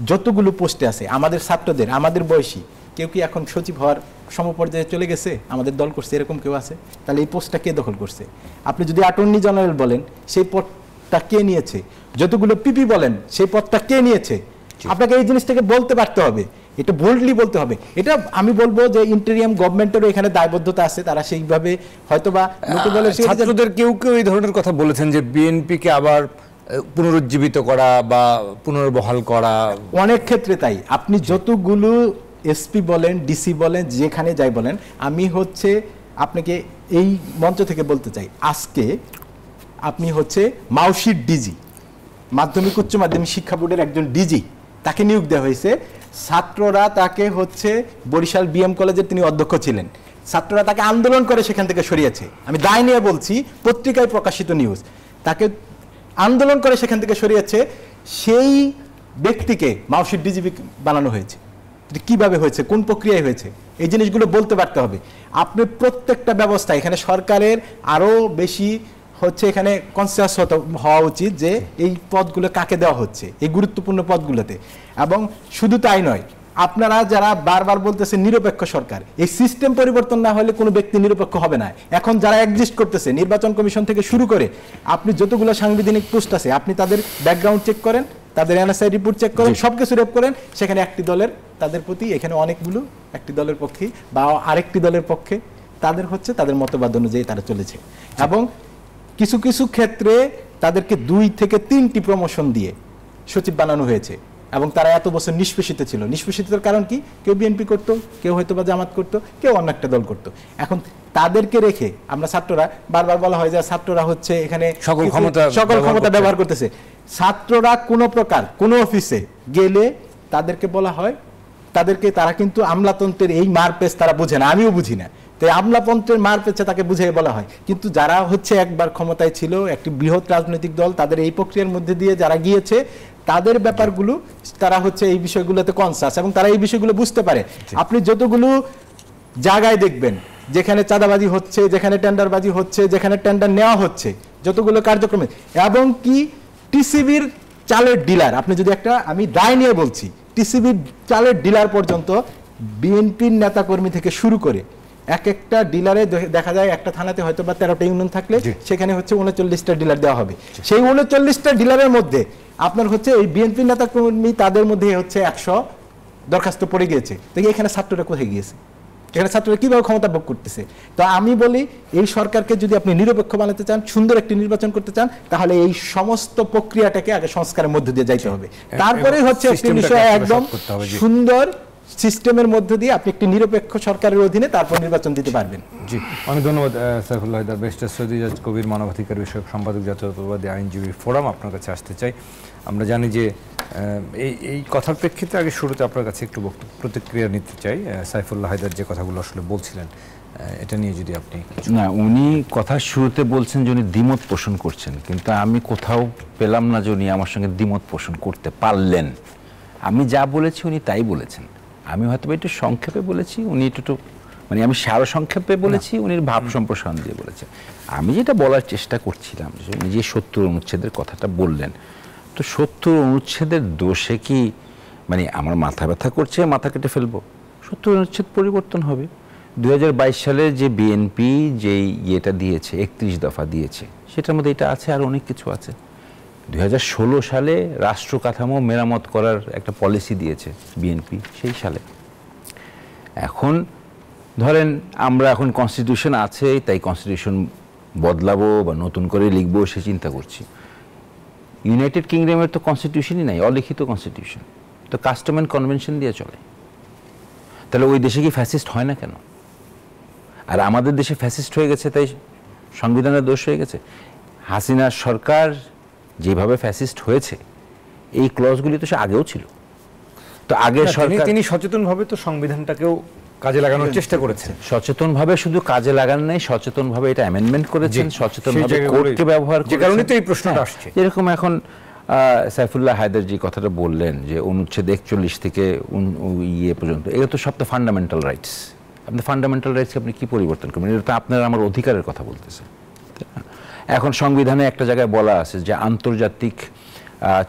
যতগুলো পোস্টে আছে আমাদের ছাত্রদের, আমাদের বয়সী কেউ কি এখন সচিব হওয়ার সমপর্যায়ে চলে গেছে, আমাদের দল করছে, এরকম কেউ আছে? তাহলে এই পোস্টটা কে দখল করছে? আপনি যদি অ্যাটর্নি জেনারেল বলেন, সেই পদটা কে নিয়েছে? যতগুলো পিপি বলেন, সেই পদটা কে নিয়েছে? আপনাকে এই জিনিসটাকে বলতে পারতে হবে, এটা বোল্ডলি বলতে হবে। এটা আমি বলবো যে ইন্টেরিয়াম গভর্নমেন্টেরও এখানে দায়বদ্ধতা আছে, তারা সেইভাবে হয়তোবা ছাত্রদের কেউ এই ধরনের কথা বলেছেন যে বিএনপিকে আবার পুনরুজ্জীবিত করা বা পুনর্বহাল করা, অনেক ক্ষেত্রে তাই। আপনি যতগুলো এসপি বলেন, ডিসি বলেন, যেখানে যাই বলেন, আমি হচ্ছে আপনাকে এই মঞ্চ থেকে বলতে চাই, আজকে আপনি হচ্ছে মাউশির ডিজি, মাধ্যমিক উচ্চ মাধ্যমিক শিক্ষা বোর্ডের একজন ডিজি, তাকে নিয়োগ দেওয়া হয়েছে। ছাত্ররা তাকে হচ্ছে বরিশাল বিএম কলেজের তিনি অধ্যক্ষ ছিলেন, ছাত্ররা তাকে আন্দোলন করে সেখান থেকে সরিয়েছে। আমি দায় নিয়ে বলছি, পত্রিকায় প্রকাশিত নিউজ, তাকে আন্দোলন করে সেখান থেকে সরিয়েছে। সেই ব্যক্তিকে মাউশির ডিজিপি বানানো হয়েছে। কিভাবে হয়েছে, কোন প্রক্রিয়ায় হয়েছে, এই জিনিসগুলো বলতে পারতে হবে। আপনি প্রত্যেকটা ব্যবস্থা এখানে সরকারের আরো বেশি হচ্ছে এখানে কনসিয়াস হওয়া উচিত যে এই পদগুলো কাকে দেওয়া হচ্ছে, এই গুরুত্বপূর্ণ পদগুলোতে। এবং শুধু তাই নয়, আপনারা যারা বারবার বলতেছেন নিরপেক্ষ সরকার, এই সিস্টেম পরিবর্তন না হলে কোনো ব্যক্তি নিরপেক্ষ হবে না। এখন যারা এক্সিস্ট করতেছে, নির্বাচন কমিশন থেকে শুরু করে আপনি যতগুলো সাংবিধানিক পোস্ট আছে, আপনি তাদের ব্যাকগ্রাউন্ড চেক করেন, তাদের এনএসআই রিপোর্ট চেক করেন, সবকিছু রেপ করেন, সেখানে একটি দলের তাদের প্রতি, এখানে অনেকগুলো একটি দলের পক্ষে বা আরেকটি দলের পক্ষে তাদের হচ্ছে তাদের মতবাদ অনুযায়ী তারা চলেছে। এবং কিছু কিছু ক্ষেত্রে তাদেরকে 2 থেকে 3টি প্রমোশন দিয়ে সচিব বানানো হয়েছে, এবং তারা এত বছর নিষ্পেষিত ছিল। নিষ্পেষিতের কারণ কি? কেউ বিএনপি করতো, কেউ হয়তো বা জামাত করতো, কেউ অন্য একটা দল করতো। এখন তাদেরকে রেখে আমরা ছাত্ররা, বারবার বলা হয় যে ছাত্ররা হচ্ছে এখানে সকল ক্ষমতা ব্যবহার করতেছে। ছাত্ররা কোনো প্রকার কোনো অফিসে গেলে তাদেরকে বলা হয়, তারা কিন্তু আমলাতন্ত্রের এই মারপেচ তারা বুঝে না, আমিও বুঝি না। তাই আমলাতন্ত্রের মারপেচে তাকে বুঝিয়ে বলা হয়। কিন্তু যারা হচ্ছে একবার ক্ষমতায় ছিল, একটি বৃহৎ রাজনৈতিক দল, তাদের এই প্রক্রিয়ার মধ্যে দিয়ে যারা গিয়েছে, তাদের ব্যাপারগুলো তারা হচ্ছে এই বিষয়গুলোতে কনসাস, এবং তারা এই বিষয়গুলো বুঝতে পারে। আপনি যতগুলো জায়গায় দেখবেন যেখানে চাঁদাবাজি হচ্ছে, যেখানে টেন্ডারবাজি হচ্ছে, যেখানে টেন্ডার নেওয়া হচ্ছে, যতগুলো কার্যক্রমে, এবং কি টিসিবির চালের ডিলার, আপনি যদি একটা, আমি দায় নিয়ে বলছি, টিসিবির চালের ডিলার পর্যন্ত বিএনপির নেতাকর্মী থেকে শুরু করে এক একটা ডিলারে দেখা যায় একটা থানাতে হয়তো বা 13টা ইউনিয়ন থাকলে সেখানে হচ্ছে 39টা ডিলার দেওয়া হবে। সেই 39টা ডিলারের মধ্যে আপনার হচ্ছে এই বিএনপি নেতাকর্মী, তাদের মধ্যে হচ্ছে 100 দরখাস্ত পড়ে গিয়েছে। দেখি এখানে ছাত্ররা কোথায় গিয়েছে, এখানে ছাত্ররা কিভাবে ক্ষমতা ভোগ করতেছে। তো আমি বলি, এই সরকারকে যদি আপনি নিরপেক্ষ বানাতে চান, সুন্দর একটি নির্বাচন করতে চান, তাহলে এই সমস্ত প্রক্রিয়াটাকে আগে সংস্কারের মধ্যে দিয়ে যাইতে হবে। তারপরে হচ্ছে একটি বিষয় একদম সুন্দর সিস্টেমের মধ্যে দিয়ে আপনি একটি নিরপেক্ষ সরকারের অধীনে তারপর নির্বাচন দিতে পারবেন। জি, অনেক ধন্যবাদ সাইফুল হায়দার। ব্যারিস্টার সৈয়দ ইজাজ কবির, মানবাধিকার বিষয়ক সম্পাদক, জাতীয়তাবাদী আইনজীবী ফোরাম, আপনার কাছে আসতে চাই। আমরা জানি যে এই কথার প্রেক্ষিতে আগে শুরুতে আপনার কাছে একটু প্রতিক্রিয়া নিতে চাই। সাইফুল্লাহ হায়দার যে কথাগুলো আসলে বলছিলেন, এটা নিয়ে যদি আপনি না, উনি কথার শুরুতে বলছেন যে উনি দ্বিমত পোষণ করছেন, কিন্তু আমি কোথাও পেলাম না যে উনি আমার সঙ্গে দ্বিমত পোষণ করতে পারলেন। আমি যা বলেছি উনি তাই বলেছেন, আমি হয়তো একটু সংক্ষেপে বলেছি, উনি একটু মানে আমি সার সংক্ষেপে বলেছি, উনি ভাব সম্প্রসারণ দিয়ে বলেছেন। আমি যেটা বলার চেষ্টা করছিলাম যে উনি যে ৭০ অনুচ্ছেদের কথাটা বললেন, তো ৭০ অনুচ্ছেদের দোষে কি মানে আমার মাথা ব্যথা করছে, মাথা কেটে ফেলবো? ৭০ অনুচ্ছেদ পরিবর্তন হবে। 2022 সালে যে বিএনপি যেই ইয়েটা দিয়েছে, 31 দফা দিয়েছে, সেটার মধ্যে এটা আছে, আর অনেক কিছু আছে। 2016 সালে রাষ্ট্র কাঠামো মেরামত করার একটা পলিসি দিয়েছে বিএনপি সেই সালে। এখন ধরেন আমরা এখন কনস্টিটিউশন আছে, তাই কনস্টিটিউশন বদলাবো বা নতুন করে লিখবো সে চিন্তা করছি। ইউনাইটেড কিংডমের তো কনস্টিটিউশনই নাই, অলিখিত কনস্টিটিউশন, তো কাস্টম অ্যান্ড কনভেনশন দিয়ে চলে। তাহলে ওই দেশে কি ফ্যাসিস্ট হয় না কেন? আর আমাদের দেশে ফ্যাসিস্ট হয়ে গেছে তাই সংবিধানের দোষ হয়ে গেছে? হাসিনার সরকার যেভাবে ফ্যাসিস্ট হয়েছে, এই ক্লজগুলি তো সে আগেও ছিল। তো আগের সরকার তিনি সচেতনভাবে তো সংবিধানটাকেও কাজে লাগানোর চেষ্টা করেছেন। সচেতনভাবে শুধু কাজে লাগান নাই, সচেতনভাবে এটা অ্যামেন্ডমেন্ট করেছেন, সচেতনভাবে কোর্টকে ব্যবহার করেছেন। যে কারণে তো এই প্রশ্নটা আসছে। এরকম এখন সাইফুল্লাহ হায়দার যে কথাটা বললেন যে অনুচ্ছেদ 41 থেকে ইয়ে পর্যন্ত, এটা তো সব তো ফান্ডামেন্টাল রাইটস। আপনি ফান্ডামেন্টাল রাইটসকে আপনি কি পরিবর্তন করবেন? এটা তো আপনার আমার অধিকারের কথা বলতেছে। এখন সংবিধানে একটা জায়গায় বলা আছে যে আন্তর্জাতিক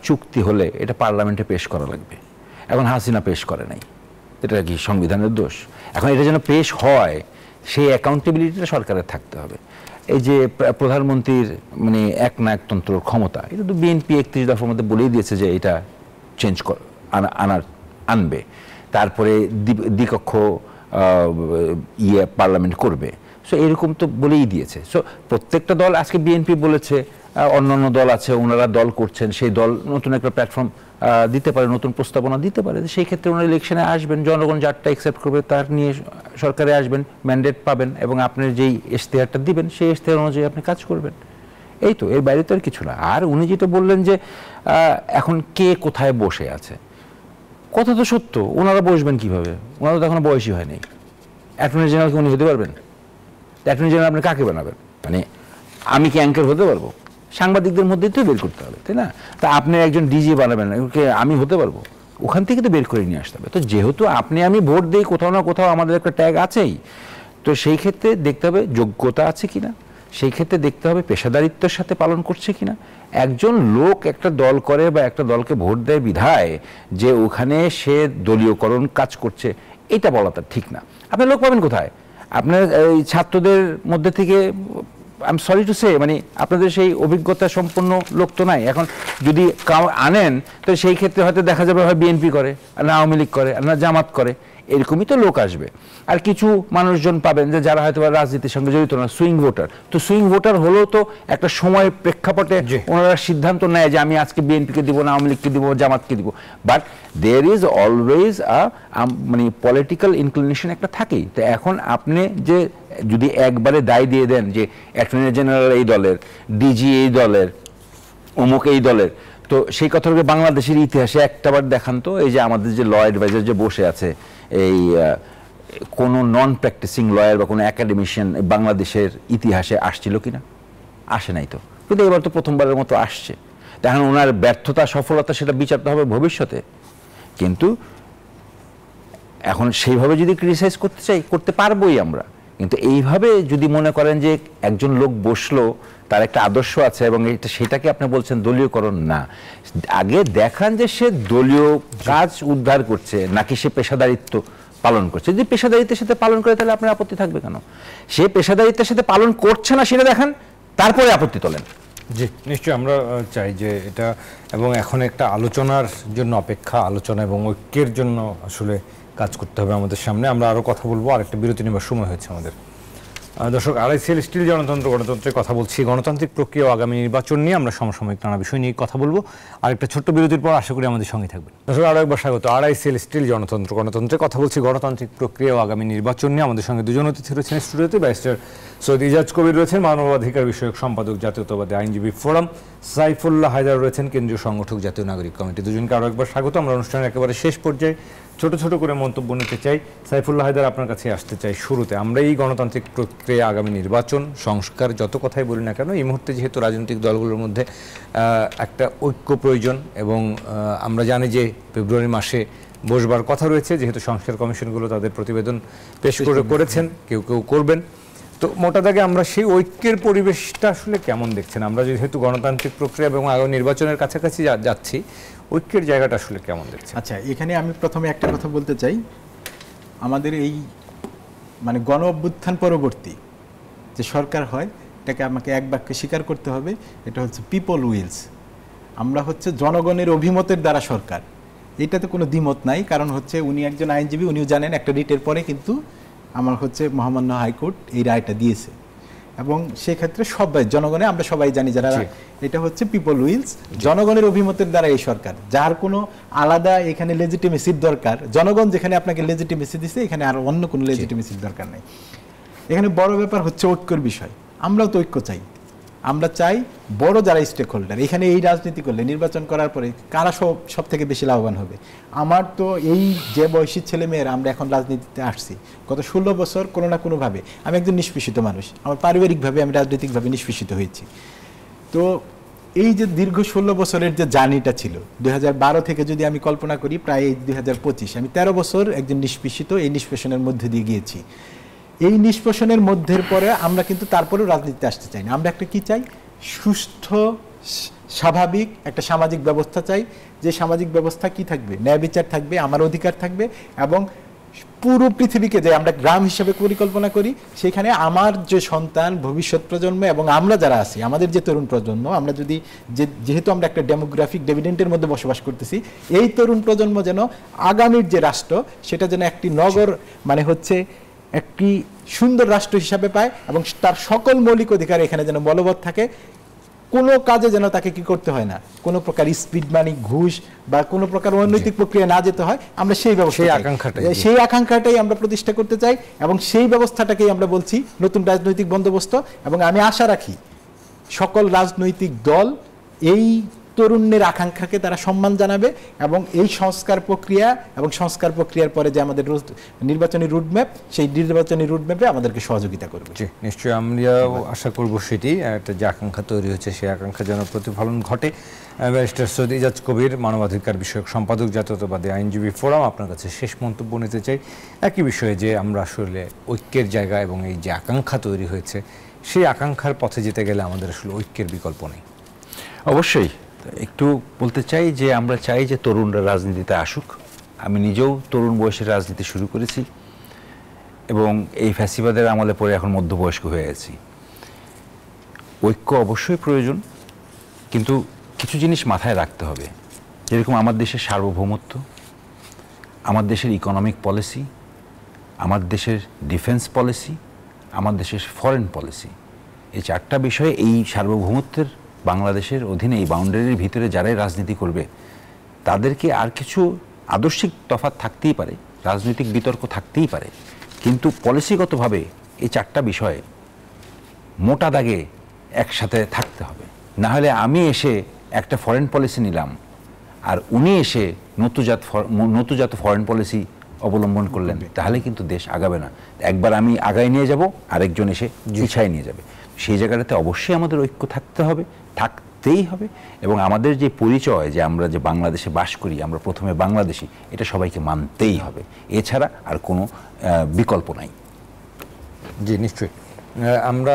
চুক্তি হলে এটা পার্লামেন্টে পেশ করা লাগবে। এখন হাসিনা পেশ করে নাই, এটা কি সংবিধানের দোষ? এখন এটা যেন পেশ হয়, সেই অ্যাকাউন্টেবিলিটিটা সরকারের থাকতে হবে। এই যে প্রধানমন্ত্রীর মানে একনায়কতন্ত্রের ক্ষমতা, এটা তো বিএনপি 31 দফার মধ্যে বলেই দিয়েছে যে এটা চেঞ্জ আনবে। তারপরে দ্বিকক্ষ পার্লামেন্ট করবে। সো এরকম তো বলেই দিয়েছে। সো প্রত্যেকটা দল, আজকে বিএনপি বলেছে, অন্যান্য দল আছে ওনারা দল করছেন, সেই দল নতুন একটা প্ল্যাটফর্ম দিতে পারে, নতুন প্রস্তাবনা দিতে পারে। সেই ক্ষেত্রে ওনারা ইলেকশনে আসবেন, জনগণ যারটা অ্যাকসেপ্ট করবে তার নিয়ে সরকারে আসবেন, ম্যান্ডেট পাবেন, এবং আপনার যেই ইশতেহারটা দিবেন সেই ইশতেহার অনুযায়ী আপনি কাজ করবেন। এই তো, এর বাইরে তো আর কিছু না। আর উনি যেটা বললেন যে এখন কে কোথায় বসে আছে, কথা তো সত্য। ওনারা বসবেন কিভাবে? ওনারা তো এখনো বয়সী হয়নি। অ্যাটর্নি জেনারেলকে উনি হতে পারবেন? অ্যাটর্নি জেনারেল আপনি কাকে বানাবেন? মানে আমি কি অ্যাঙ্কার হতে পারবো? সাংবাদিকদের মধ্যেই তো বের করতে হবে, তাই না? তা আপনি একজন ডিজি বানাবেন, ওকে আমি হতে পারবো? ওখান থেকে তো বের করে নিয়ে আসতে হবে। তো যেহেতু আপনি আমি ভোট দিই, কোথাও না কোথাও আমাদের একটা ট্যাগ আছেই, তো সেই ক্ষেত্রে দেখতে হবে যোগ্যতা আছে কিনা, সেই ক্ষেত্রে দেখতে হবে পেশাদারিত্বের সাথে পালন করছে কিনা। একজন লোক একটা দল করে বা একটা দলকে ভোট দেয় বিধায় যে ওখানে সে দলীয়করণ কাজ করছে, এটা বলা তার ঠিক না। আপনার লোক পাবেন কোথায়? আপনার এই ছাত্রদের মধ্যে থেকে, I am sorry to say, মানে আপনাদের সেই অভিজ্ঞতা সম্পন্ন লোক তো নাই। এখন যদি আনেন তো সেই ক্ষেত্রে হয়তো দেখা যাবে হয় বিএনপি করে, আর না আওয়ামী লীগ করে, আর না জামাত করে, এরকমই তো লোক আসবে। আর কিছু মানুষজন পাবেন যে যারা হয়তো রাজনীতির সঙ্গে জড়িত না, সুইং ভোটার। তো সুইং ভোটার হলেও তো একটা সময় প্রেক্ষাপটে ওনারা সিদ্ধান্ত নেয় যে আমি আজকে বিএনপিকে দিব, না আওয়ামী লীগকে দিব, জামাতকে দিব। বাট দেয়ার ইজ অলওয়েজ মানে পলিটিক্যাল ইনক্লিনেশন একটা থাকেই। তো এখন আপনি যে যদি একবারে দায় দিয়ে দেন যে অ্যাটর্নি জেনারেল এই দলের, ডিজি এই দলের, অমুক এই দলের, তো সেই কথাটাকে বাংলাদেশের ইতিহাসে একটাবার দেখান তো, এই যে আমাদের যে ল অ্যাডভাইজার যে বসে আছে, এই কোনো নন প্র্যাকটিসিং লয়ার বা কোনো একাডেমিশিয়ান বাংলাদেশের ইতিহাসে আসছিল কিনা? আসে নাই তো। কিন্তু এবার তো প্রথমবারের মতো আসছে। এখন ওনার ব্যর্থতা সফলতা সেটা বিচারতে হবে ভবিষ্যতে। কিন্তু এখন সেইভাবে যদি ক্রিটিসাইজ করতে চাই, করতে পারবোই আমরা। কিন্তু এইভাবে যদি মনে করেন যে একজন লোক বসলো, তার একটা আদর্শ আছে এবং সেটাকে আপনি বলছেন দলীয়করণ, না। আগে দেখান যে সে দলীয় কাজ উদ্ধার করছে নাকি সে পেশাদারিত্ব পালন করছে। যদি পেশাদারিত্বের সাথে পালন করে তাহলে আপনার আপত্তি থাকবে কেন? সে পেশাদারিত্বের সাথে পালন করছে না সেটা দেখান, তারপরে আপত্তি তোলেন। জি, নিশ্চয়ই আমরা চাই যে এটা, এবং এখন একটা আলোচনার জন্য অপেক্ষা, আলোচনা এবং ঐক্যের জন্য আসলে কাজ করতে হবে আমাদের সামনে। আমরা আরও কথা বলবো, আরেকটা বিরতি নেবার সময় হয়েছে আমাদের। দর্শক, আড়াইসিএল স্টিল গণতন্ত্রের কথা বলছি। গণতান্ত্রিক প্রক্রিয়া ও আগামী নির্বাচন নিয়ে আমরা সমসাময়িক নানা বিষয় নিয়ে কথা বলবো। আরেকটা ছোট্ট বিরতির পর আশা করি আমাদের সঙ্গে থাকবেন। দর্শক, আরও একবার স্বাগত। আড়াইসিএল স্টিল গণতন্ত্রের কথা বলছি। গণতান্ত্রিক প্রক্রিয়া ও আগামী নির্বাচন নিয়ে আমাদের সঙ্গে দুজন অতিথি রয়েছেন স্টুডিওতে। ব্যারিস্টার সৈয়দ ইজাজ কবির রয়েছেন, মানবাধিকার বিষয়ক সম্পাদক জাতীয়তাবাদী আইনজীবী ফোরাম। সাইফুল্লাহ হায়দার রয়েছেন, কেন্দ্রীয় সংগঠক জাতীয় নাগরিক কমিটি। দুজনকে আরও একবার স্বাগত। আমরা অনুষ্ঠানের একেবারে শেষ পর্যায়ে ছোট ছোট করে মন্তব্য নিতে চাই। সাইফুল্লাহ হায়দার, আপনার কাছে আসতে চাই শুরুতে। আমরা এই গণতান্ত্রিক প্রক্রিয়া, আগামী নির্বাচন, সংস্কার যত কথাই বলি না কেন, এই মুহূর্তে যেহেতু রাজনৈতিক দলগুলোর মধ্যে একটা ঐক্য প্রয়োজন এবং আমরা জানি যে ফেব্রুয়ারি মাসে বসবার কথা রয়েছে, যেহেতু সংস্কার কমিশনগুলো তাদের প্রতিবেদন পেশ করেছেন, কেউ কেউ করবেন। তো মোটা দাগে আমরা সেই ঐক্যের পরিবেশটা আসলে কেমন দেখছেন? আমরা যেহেতু গণতান্ত্রিক প্রক্রিয়া এবং আগামী নির্বাচনের কাছাকাছি যাচ্ছি, ঐক্যের জায়গাটা আসলে কেমন দেখছেন? আচ্ছা, এখানে আমি প্রথমে একটা কথা বলতে চাই। আমাদের এই মানে গণ অভ্যুত্থান পরবর্তী যে সরকার হয়, এটাকে আমাকে এক বাক্যে স্বীকার করতে হবে, এটা হচ্ছে পিপল উইলস। আমরা হচ্ছে জনগণের অভিমতের দ্বারা সরকার, এটাতে কোনো দ্বিমত নাই। কারণ হচ্ছে উনি একজন আইনজীবী, উনিও জানেন একটা রিটের পরে কিন্তু আমার হচ্ছে মহামান্য হাইকোর্ট এই রায়টা দিয়েছে এবং সেক্ষেত্রে সবাই জনগণে আমরা সবাই জানি যারা, এটা হচ্ছে পিপল উইলস, জনগণের অভিমতের দ্বারা এই সরকার, যার কোনো আলাদা এখানে লেজিটিমেসির দরকার। জনগণ যেখানে আপনাকে লেজিটিমেসি দিচ্ছে, এখানে আর অন্য কোনো লেজিটিমেসির দরকার নেই। এখানে বড় ব্যাপার হচ্ছে ঐক্যের বিষয়। আমরাও তো ঐক্য চাই। আমরা চাই বড় যারা স্টেক হোল্ডার, এখানে এই রাজনীতি করলে নির্বাচন করার পরে কারা সব থেকে বেশি লাভবান হবে। আমার তো এই যে বয়সী ছেলেমেয়েরা আমরা এখন রাজনীতিতে আসছি, গত 16 বছর কোনো না কোনোভাবে আমি একজন নিষ্পেষিত মানুষ, আমার পারিবারিকভাবে আমি রাজনৈতিকভাবে নিষ্পেষিত হয়েছি। তো এই যে দীর্ঘ 16 বছরের যে জার্নিটা ছিল, 2012 থেকে যদি আমি কল্পনা করি প্রায় 2025, আমি 13 বছর একজন নিষ্পেষিত এই নিষ্পেষণের মধ্যে দিয়ে গিয়েছি। এই নিষ্পেষণের মধ্যের পরে আমরা কিন্তু তারপরেও রাজনীতিতে আসতে চাই না। আমরা একটা কি চাই? সুস্থ স্বাভাবিক একটা সামাজিক ব্যবস্থা চাই, যে সামাজিক ব্যবস্থা কি থাকবে? ন্যায় বিচার থাকবে, আমার অধিকার থাকবে এবং পুরো পৃথিবীকে যে আমরা গ্রাম হিসেবে পরিকল্পনা করি, সেখানে আমার যে সন্তান, ভবিষ্যৎ প্রজন্ম এবং আমরা যারা আছি, আমাদের যে তরুণ প্রজন্ম, আমরা যদি যেহেতু আমরা একটা ডেমোগ্রাফিক ডিভিডেন্টের মধ্যে বসবাস করতেছি, এই তরুণ প্রজন্ম যেন আগামীর যে রাষ্ট্র, সেটা যেন একটি নগর মানে হচ্ছে একটি সুন্দর রাষ্ট্র হিসাবে পায় এবং তার সকল মৌলিক অধিকার এখানে যেন বলবৎ থাকে। কোনো কাজে যেন তাকে কি করতে হয় না, কোনো প্রকার স্পিড মানি, ঘুষ বা কোনো প্রকার অনৈতিক প্রক্রিয়া না যেতে হয়। আমরা সেই ব্যবস্থা, সেই আকাঙ্ক্ষাটাই আমরা প্রতিষ্ঠা করতে চাই এবং সেই ব্যবস্থাটাকেই আমরা বলছি নতুন রাজনৈতিক বন্দোবস্ত। এবং আমি আশা রাখি সকল রাজনৈতিক দল এই তরুণের আকাঙ্ক্ষাকে তারা সম্মান জানাবে এবং এই সংস্কার প্রক্রিয়া এবং সংস্কার প্রক্রিয়ার পরে যে আমাদের নির্বাচনী রুটম্যাপ, সেই নির্বাচনী রুটম্যাপে আমাদেরকে সহযোগিতা করবে। জি, নিশ্চয়ই আমরাও আশা করব সেটি, একটা যে আকাঙ্ক্ষা তৈরি হচ্ছে সেই আকাঙ্ক্ষা যেন প্রতিফলন ঘটে। ব্যারিস্টার সৈয়দ ইজাজ কবির, মানবাধিকার বিষয়ক সম্পাদক জাতীয়তাবাদী আইনজীবী ফোরাম, আপনার কাছে শেষ মন্তব্য নিতে চাই একই বিষয়ে, যে আমরা আসলে ঐক্যের জায়গা এবং এই যে আকাঙ্ক্ষা তৈরি হয়েছে, সেই আকাঙ্ক্ষার পথে যেতে গেলে আমাদের আসলে ঐক্যের বিকল্প নেই। অবশ্যই একটু বলতে চাই যে আমরা চাই যে তরুণরা রাজনীতিতে আসুক। আমি নিজেও তরুণ বয়সে রাজনীতি শুরু করেছি এবং এই ফ্যাসিবাদের আমলে পরে এখন মধ্যবয়স্ক হয়ে গেছি। ঐক্য অবশ্যই প্রয়োজন, কিন্তু কিছু জিনিস মাথায় রাখতে হবে। যেরকম আমার দেশের সার্বভৌমত্ব, আমার দেশের ইকোনমিক পলিসি, আমার দেশের ডিফেন্স পলিসি, আমার দেশের ফরেন পলিসি, এই 4টা বিষয়ে এই সার্বভৌমত্বের বাংলাদেশের অধীনে এই বাউন্ডারির ভিতরে যারাই রাজনীতি করবে, তাদেরকে আর কিছু আদর্শিক তফাৎ থাকতেই পারে, রাজনৈতিক বিতর্ক থাকতেই পারে, কিন্তু পলিসিগতভাবে এই 4টা বিষয়ে মোটা দাগে একসাথে থাকতে হবে। না হলে আমি এসে একটা ফরেন পলিসি নিলাম আর উনি এসে নতুজাত ফরেন পলিসি অবলম্বন করলেন, তাহলে কিন্তু দেশ আগাবে না। একবার আমি আগায় নিয়ে যাব, আরেকজন এসে পিছায় নিয়ে যাবে। সেই জায়গাটাতে অবশ্যই আমাদের ঐক্য থাকতে হবে, থাকতেই হবে। এবং আমাদের যে পরিচয় যে আমরা যে বাংলাদেশে বাস করি, আমরা প্রথমে বাংলাদেশি, এটা সবাইকে মানতেই হবে, এছাড়া আর কোনো বিকল্প নাই। জি, নিশ্চয়ই। আমরা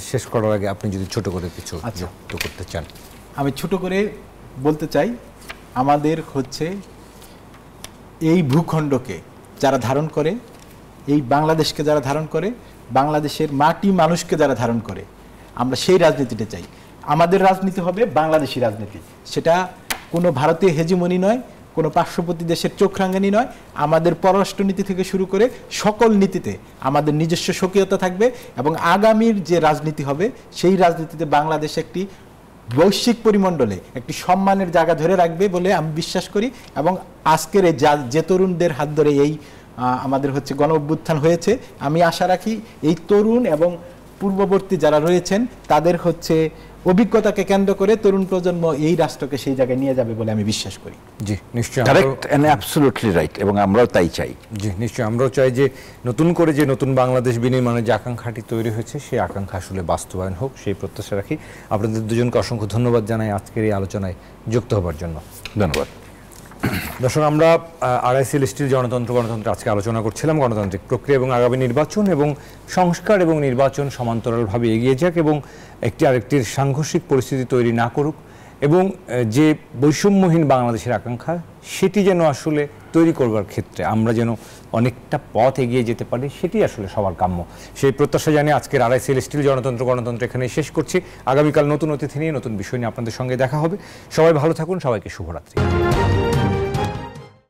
শেষ করার আগে আপনি যদি ছোট করে কিছু যুক্ত করতে চান। আমি ছোট করে বলতে চাই, আমাদের হচ্ছে এই ভূখণ্ডকে যারা ধারণ করে, এই বাংলাদেশকে যারা ধারণ করে, বাংলাদেশের মাটি মানুষকে যারা ধারণ করে, আমরা সেই রাজনীতিটা চাই। আমাদের রাজনীতি হবে বাংলাদেশি রাজনীতি, সেটা কোনো ভারতীয় হেজিমনি নয়, কোনো পার্শ্ববর্তী দেশের চোখ রাঙানি নয়, আমাদের পররাষ্ট্রনীতি থেকে শুরু করে সকল নীতিতে আমাদের নিজস্ব স্বকীয়তা থাকবে এবং আগামীর যে রাজনীতি হবে সেই রাজনীতিতে বাংলাদেশ একটি বৈশ্বিক পরিমণ্ডলে একটি সম্মানের জায়গা ধরে রাখবে বলে আমি বিশ্বাস করি। এবং আজকের এই যে তরুণদের হাত ধরে এই আমাদের হচ্ছে গণ অভ্যুত্থান হয়েছে, আমি আশা রাখি এই তরুণ এবং পূর্ববর্তী যারা রয়েছেন তাদের হচ্ছে অভিজ্ঞতাকে কেন্দ্র করে তরুণ প্রজন্ম এই রাষ্ট্রকে সেই জায়গায় নিয়ে যাবে বলে আমি বিশ্বাস করি। জি নিশ্চয়ই, কারেক্ট এন্ড অ্যাবসলিউটলি রাইট, এবং আমরাও তাই চাই। জি নিশ্চয়ই, আমরাও চাই যে নতুন করে যে নতুন বাংলাদেশ বিনির্মাণের যে আকাঙ্ক্ষাটি তৈরি হয়েছে সেই আকাঙ্ক্ষা আসলে বাস্তবায়ন হোক, সেই প্রত্যাশা রাখি। আপনাদের দুজনকে অসংখ্য ধন্যবাদ জানাই আজকের এই আলোচনায় যুক্ত হবার জন্য। ধন্যবাদ। দর্শক, আমরা আড়াইসিএল স্টিল গণতন্ত্র আজকে আলোচনা করছিলাম গণতান্ত্রিক প্রক্রিয়া এবং আগামী নির্বাচন এবং সংস্কার এবং নির্বাচন সমান্তরালভাবে এগিয়ে যাক এবং একটি আরেকটির সাংঘর্ষিক পরিস্থিতি তৈরি না করুক, এবং যে বৈষম্যহীন বাংলাদেশের আকাঙ্ক্ষা সেটি যেন আসলে তৈরি করবার ক্ষেত্রে আমরা যেন অনেকটা পথ এগিয়ে যেতে পারি, সেটি আসলে সবার কাম্য। সেই প্রত্যাশা জানিয়ে আজকের আড়াইসিএল স্টিল গণতন্ত্র এখানেই শেষ করছি। আগামীকাল নতুন অতিথি নিয়ে নতুন বিষয় নিয়ে আপনাদের সঙ্গে দেখা হবে। সবাই ভালো থাকুন, সবাইকে শুভরাত্রি।